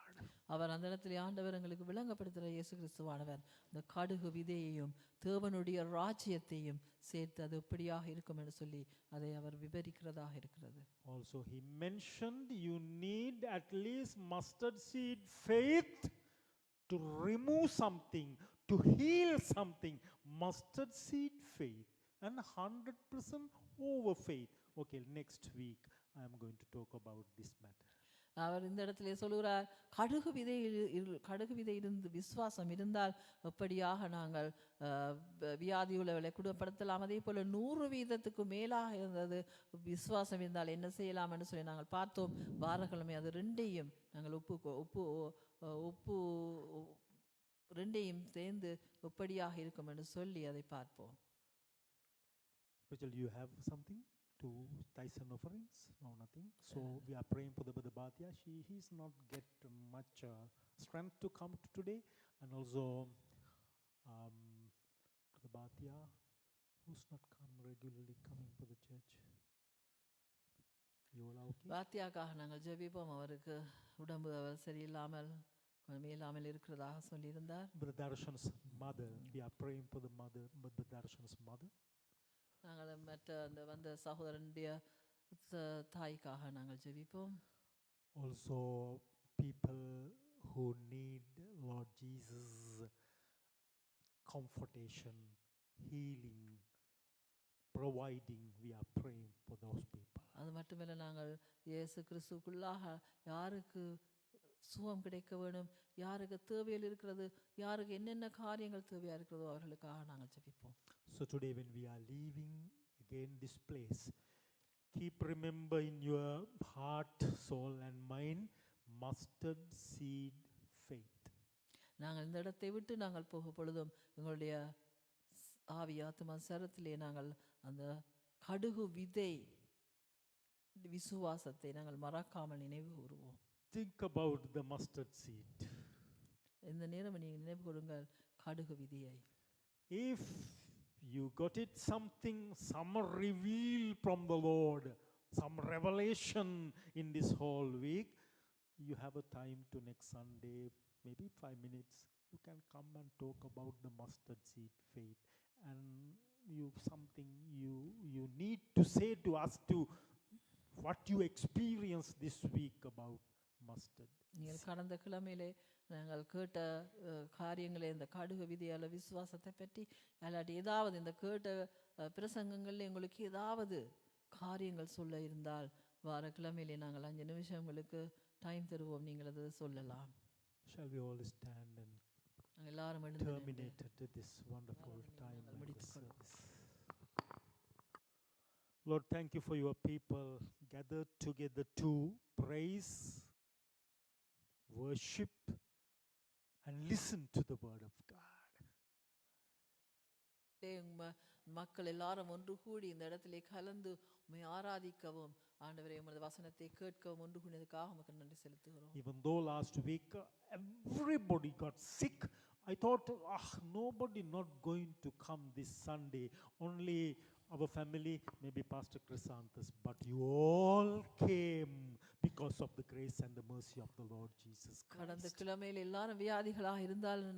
அவர் அந்த இடத்துல ஆண்டவர் எங்களுக்கு விளங்கப்படுத்துகிற இயேசு கிறிஸ்துவானவர் இந்த கடுகு விதையையும் தேவனுடைய ராஜ்யத்தையும் சேர்த்து அது எப்படியாக இருக்கும் என்று சொல்லி அதை அவர் விவரிக்கிறதாக இருக்கிறது. Also he mentioned you need at least mustard seed faith to remove something, to heal something. Mustard seed faith and 100% over faith. Okay, next week I am going to talk about this matter. அவர் இந்த இடத்துல சொல்லுகிறார், கடுகு விதை இருந்து விசுவாசம் இருந்தால் எப்படியாக நாங்கள் வியாதி உள்ளவர்களை குணப்படுத்தலாம். அதே போல 100% மேலாக இருந்தது விசுவாசம் இருந்தால் என்ன செய்யலாம் என்று சொல்லி நாங்கள் பார்த்தோம். வாரக்கிழமை அது ரெண்டையும் நாங்கள் உப்பு ரெண்டையும் சேர்ந்து எப்படியாக இருக்கும் என்று சொல்லி அதை பார்ப்போம். Rachel, you have something to tithes and offerings? No, nothing. So we are praying for the Brother Bhatia. He's not get much strength to come to today, and also Brother Bhatia, who's not regularly coming to the church. You all okay? பாத்தியாக்காக நாங்கள் ஜெபிப்போம். அவருக்கு உடம்பு சரியில்லாமல் மேலாமல் இருக்கிறதாக சொல்லியிருந்தார். Brother Darshan's mother, we are praying for the mother, Brother Darshan's mother. நாங்கள் மற்ற அந்த வந்த சகோதரனுடைய தாய்க்காக நாங்கள் ஜெபிப்போம். Also people who need Lord Jesus comfortation, healing, providing, we are praying for those people. அது மட்டுமல்ல, நாங்கள் இயேசு கிறிஸ்துவுக்குள்ளாக யாருக்கு சுகம் கிடைக்க வேணும், யாருக்கு தேவையில் இருக்கிறது, யாருக்கு என்னென்ன காரியங்கள் தேவையா இருக்கிறதோ அவர்களுக்காக நாங்கள் ஜெபிப்போம். So today when we are leaving again this place, keep remember in your heart, soul and mind, mustard seed faith. நாங்கள் இந்த இடத்தை விட்டு நாங்கள் போகும் பொழுதும் எங்களுடைய ஆவி ஆத்மா சரத்திலே நாங்கள் அந்த கடுகு விதை விசுவாசத்தை நாங்கள் மறக்காமல் நினைவு கூறுவோம். Think about the mustard seed. இந்த நேரம் நீங்கள் நினைவு கூறுங்கள் கடுகு விதையை. If you got it something, some reveal from the Lord, some revelation in this whole week, you have a time to next Sunday, maybe 5 minutes, you can come and talk about the mustard seed faith, and something you need to say to us, to what you experienced this week about mustard. நீங்கள் கடந்த கிழமையிலே நாங்கள் கேட்ட காரியங்களே இந்த கடுகு விதையால் விசுவாசத்தை பற்றி அல்லாட்டி ஏதாவது இந்த கேட்ட பிரசங்கங்களில் உங்களுக்கு ஏதாவது காரியங்கள் சொல்ல இருந்தால் வார கிழமையிலே நாங்கள் 5 நிமிஷம் உங்களுக்கு டைம் தருவோம், நீங்கள் அதை சொல்லலாம். Shall we all stand and நாங்கள் எல்லாரும் terminate this wonderful time like this service? Lord, thank you for your people gathered together to praise, worship, and listen to the word of God. மக்கள் எல்லாரும் ஒன்று கூடி இந்த இடத்திலே கலந்து உம்மை ஆராதிக்கவும் ஆண்டவரே உமது வசனத்தை கேட்கவும் ஒன்று கூடியதுக்காக உமக்கு நன்றி செலுத்துகிறோம். Even though last week everybody got sick, I thought, nobody not going to come this Sunday, only our family, maybe Pastor Chrysanthus, but you all came because of the grace and the mercy of the Lord Jesus கடந்த Christ. கிழமையில் எல்லாரும் வியாதிகளாக இருந்தாலும்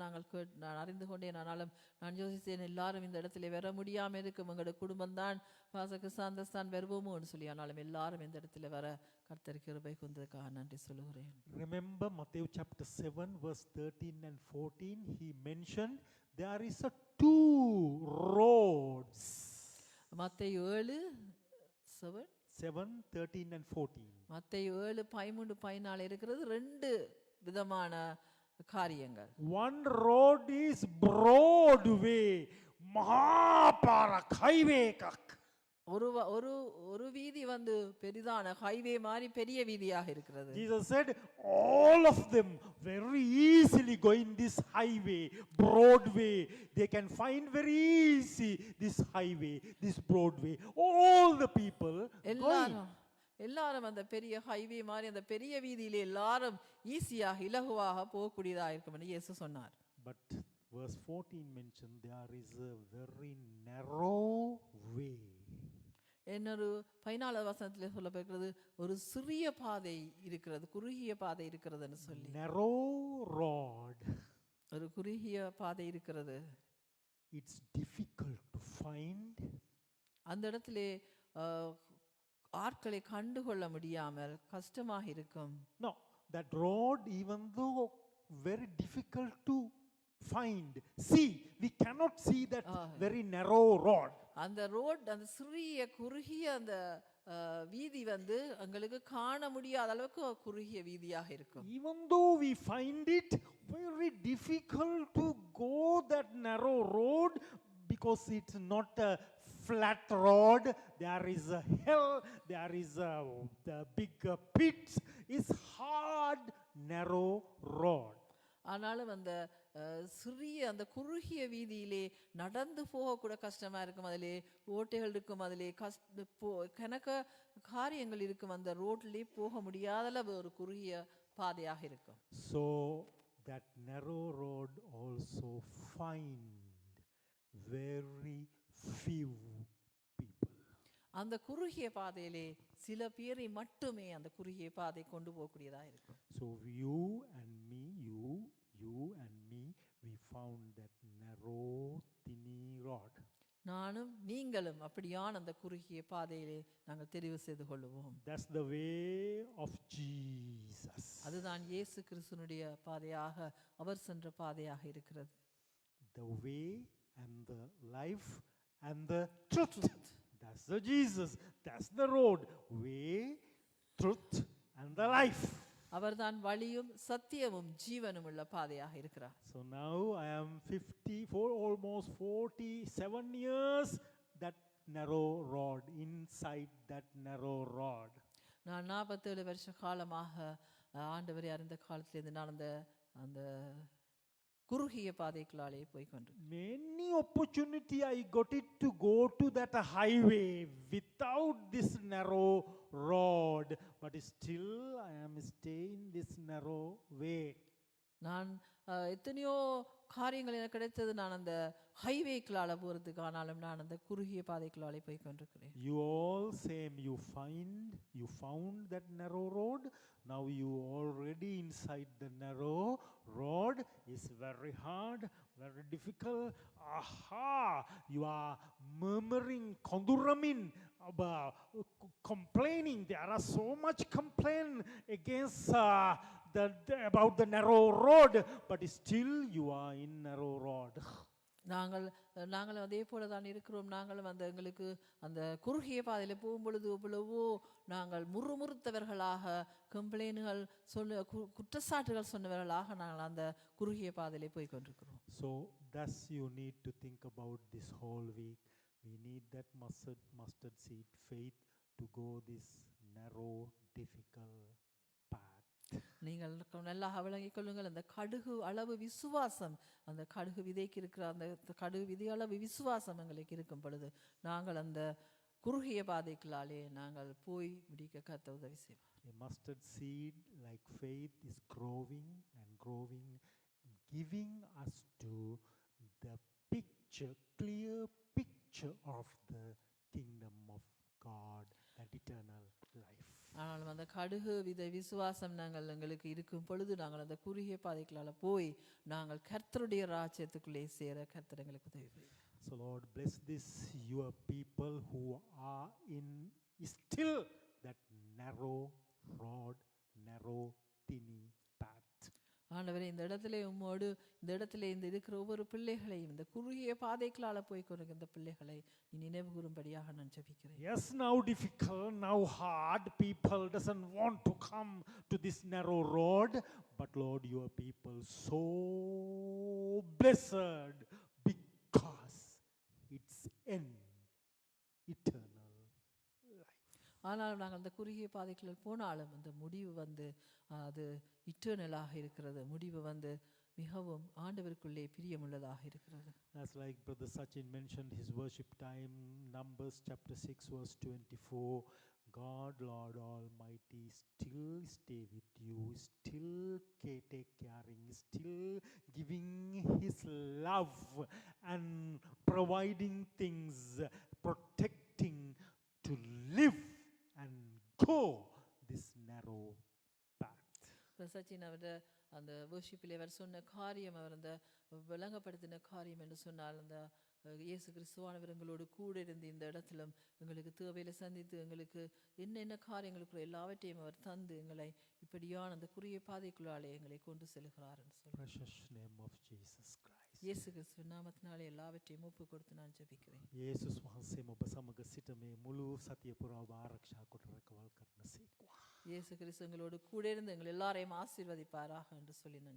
நான் அறிந்து கொண்டேன். ஆனாலும் நான் யோசித்தேன் எல்லாரும் இந்த இடத்துல வர முடியாமல் இருக்கும் எங்களோட குடும்பம் தான் பாசக்கு சாந்தஸ்தான் வருவோமோன்னு சொல்லி. ஆனாலும் எல்லாரும் இந்த இடத்துல வர கர்த்தர் கிருபை கொண்டதுக்காக நன்றி சொல்லுகிறேன். Remember Matthew chapter 7 verse 13 and 14, he mentioned there is a two roads. மத்தேயு 7 13 and 14. மத்தேயு 7:13-14 இருக்கிறது ரெண்டு விதமான காரியங்கள். One road is broad way, Mahaparak highway kak. ஒரு வீதி வந்து பெரிதான ஹைவே மாதிரி பெரிய வீதியாக இருக்கிறது. Jesus said all of them very easily going this highway, broad way. They can find very easy this highway, this broad way. All the people going. எல்லாரும் அந்த பெரிய ஹைவே மாதிரி அந்த பெரிய வீதியிலே எல்லாரும் ஈஸியாக இலகுவாக போகக்கூடியதா இருக்கும் என்று இயேசு சொன்னார். But verse 14 mentioned there is a very narrow way. இன்னொரு 14 வசனத்திலே சொல்லப்படுகிறது ஒரு சிறிய பாதை இருக்கிறது, குறுகிய பாதை இருக்கிறதுன்னு சொல்லி. Narrow road. ஒரு குறுகிய பாதை இருக்கிறது. It's difficult to find. அந்த இடத்திலே ஆட்களை கண்டுகொள்ள முடியாமல் கஷ்டமாக இருக்கும். No, that road, even though very difficult to find, see, we cannot see that very narrow road. அந்த ரோட் அந்த சிறிய குறுகிய அந்த வீதி வந்து எங்களுக்கு காண முடியாத அளவுக்கு குறுகிய வீதியாக இருக்கும். Even though we find it very difficult to go that narrow road because it's not a flat road, there is a hill, there is the big pit. It's hard narrow road. ஆனாலும் அந்த சிறிய அந்த குறுகிய வீதியிலே நடந்து போக கூட கஷ்டமா இருக்கும். அதிலே ஓட்டைகள் இருக்கும், அதிலே கணக்க காரியங்கள் இருக்கும். அந்த ரோட்லயே போக முடியாத அளவு ஒரு குறுகிய பாதையாக இருக்கும். So that narrow road also find very few people. அந்த குறுகிய பாதையிலே சில பேரை மட்டுமே அந்த குறுகிய பாதை கொண்டு போகக்கூடியதா இருக்கும். So you and me, you and me, we found that narrow thinny road. நானும் நீங்களும் அப்படியான அந்த குறுகிய பாதையிலே நாங்கள் தெரிவு செய்து கொள்வோம். That's the way of Jesus. அதுதான் இயேசு கிறிஸ்துனுடைய பாதையாக அவர் சென்ற பாதையாக இருக்கிறது. The way and the life and the truth. That's the Jesus. That's the road. Way, truth and the life. அவர்தான் வழியும் சத்தியமும் ஜீவனும் உள்ள பாதையாக இருக்கிறார். So now I am 54, almost 47 years that narrow road, inside that narrow road. நான் 47 வருஷ காலமாக ஆண்டவரை அறிந்த காலத்திலிருந்து நான் அந்த குறுகிய பாதைகளாலே போய் கொண்டிருக்கிறேன். Many opportunity I got it to go to that highway without this narrow road, but still I am staying this narrow way. நான் எத்தனையோ காரியங்கள் எனக்கு கிடைத்தது. நான் அந்த ஹைவேக்களால போறதுக்கு, ஆனாலும் நான் அந்த குறுகிய பாதைகளாலே போய் கொண்டிருக்கிறேன். You all same, you found that narrow road. Now you already inside the narrow road. Is very hard, very difficult. You are murmuring, konduramin, complaining. There are so much complaint against about the narrow road, but still you are in narrow road. நாங்கள் அதே போல தான் இருக்கிறோம். நாங்களும் எங்களுக்கு அந்த குறுகிய பாதையில் போகும்பொழுது எவ்வளவோ நாங்கள் முறுமுறுத்தவர்களாக, கம்ப்ளைண்டுகள் குற்றச்சாட்டுகள் சொன்னவர்களாக நாங்கள் அந்த குறுகிய பாதையிலே போய் கொண்டிருக்கிறோம். So thus you need to think about this whole week. We need that mustard seed faith to go this narrow, difficult path. நீங்கள் நல்லா விளங்கிக் கொள்ளுங்கள், அந்த கடுகு அளவு விசுவாசம், அந்த கடுகு விதைக்கு இருக்கிற அந்த கடுகு விதை அளவு விசுவாசம் எங்களுக்கு இருக்கும் பொழுது நாங்கள் அந்த குறுகிய பாதைகளாலே நாங்கள் போய் முடிக்க கர்த்தர் உதவி செய்வார். A mustard seed like faith is growing and growing, giving us to the picture, clear picture of the kingdom of God, that eternal life. ஆனாலும் அந்த கடுகு விதை விசுவாசம் எங்களுக்கு இருக்கும் பொழுது நாங்கள் அந்த குறுகிய பாதைகளால் போய் நாங்கள் கர்த்தருடைய ராஜ்யத்துக்குள்ளே சேர கர்த்தர் எங்களுக்கு உதவி செய்வார். So Lord, bless this your people who are in still that narrow road, narrow tiny path. ஆண்டவரே, இந்த இடத்துல உம்மோடு இந்த இடத்துல இந்த இருக்கிற ஒவ்வொரு பிள்ளைகளையும் இந்த குறுகிய பாதைகளால் போய் கொண்டிருக்கிற இந்த பிள்ளைகளை நீ நினைவு கூறும்படியாக நான் ஜெபிக்கிறேன். Yes, now difficult, now hard, people doesn't want to come to this narrow road, but Lord, your people so blessed because its end eternal life. ஆனாலும் நாங்கள் அந்த குறுகிய பாதைகளில் போனாலும் அந்த முடிவு அது இட்டர்னலாக இருக்கிறது. முடிவு மிகவும் ஆண்டவருக்குள்ளே பிரியமுள்ளதாக இருக்கிறது. As like Brother Sachin mentioned his worship time, Numbers chapter 6 verse 24, God Lord Almighty still stay with you, still take caring, still giving his love and providing things, protecting to live and go this narrow path. Sachin அவருடைய அந்த வர்ஷிப்பில் அவர் சொன்ன காரியம், அவர் அந்த விளங்கப்படுத்தின காரியம் என்று சொன்னால், அந்த இயேசு கிறிஸ்துவானவர் எங்களோடு கூட இருந்து இந்த இடத்திலும் எங்களுக்கு தேவையில சந்தித்து எங்களுக்கு என்னென்ன காரியங்களுக்குள்ள எல்லாவற்றையும் அவர் தந்து எங்களை இப்படியான அந்த குறுகிய பாதைக்குள்ளாலே எங்களை கொண்டு செல்கிறார் என்று சொல்றார். Precious name of Jesus Christ. இயேசு கிறிஸ்து நாமத்தினாலே எல்லாவற்றையும் ஒப்பு கொடுத்து நான் ஜெபிக்கிறேன். යේසුස් වහන්සේම ඔබ සමග සිට මේ මුළු සතිය පුරාම ආරක්ෂා කොට රැකවල් කරන සේක්වා. இயேசு கிறிஸ்து எங்களோடு கூட இருந்து எங்கள் எல்லாரையும் ஆசீர்வதிப்பாராக என்று சொல்லி நான்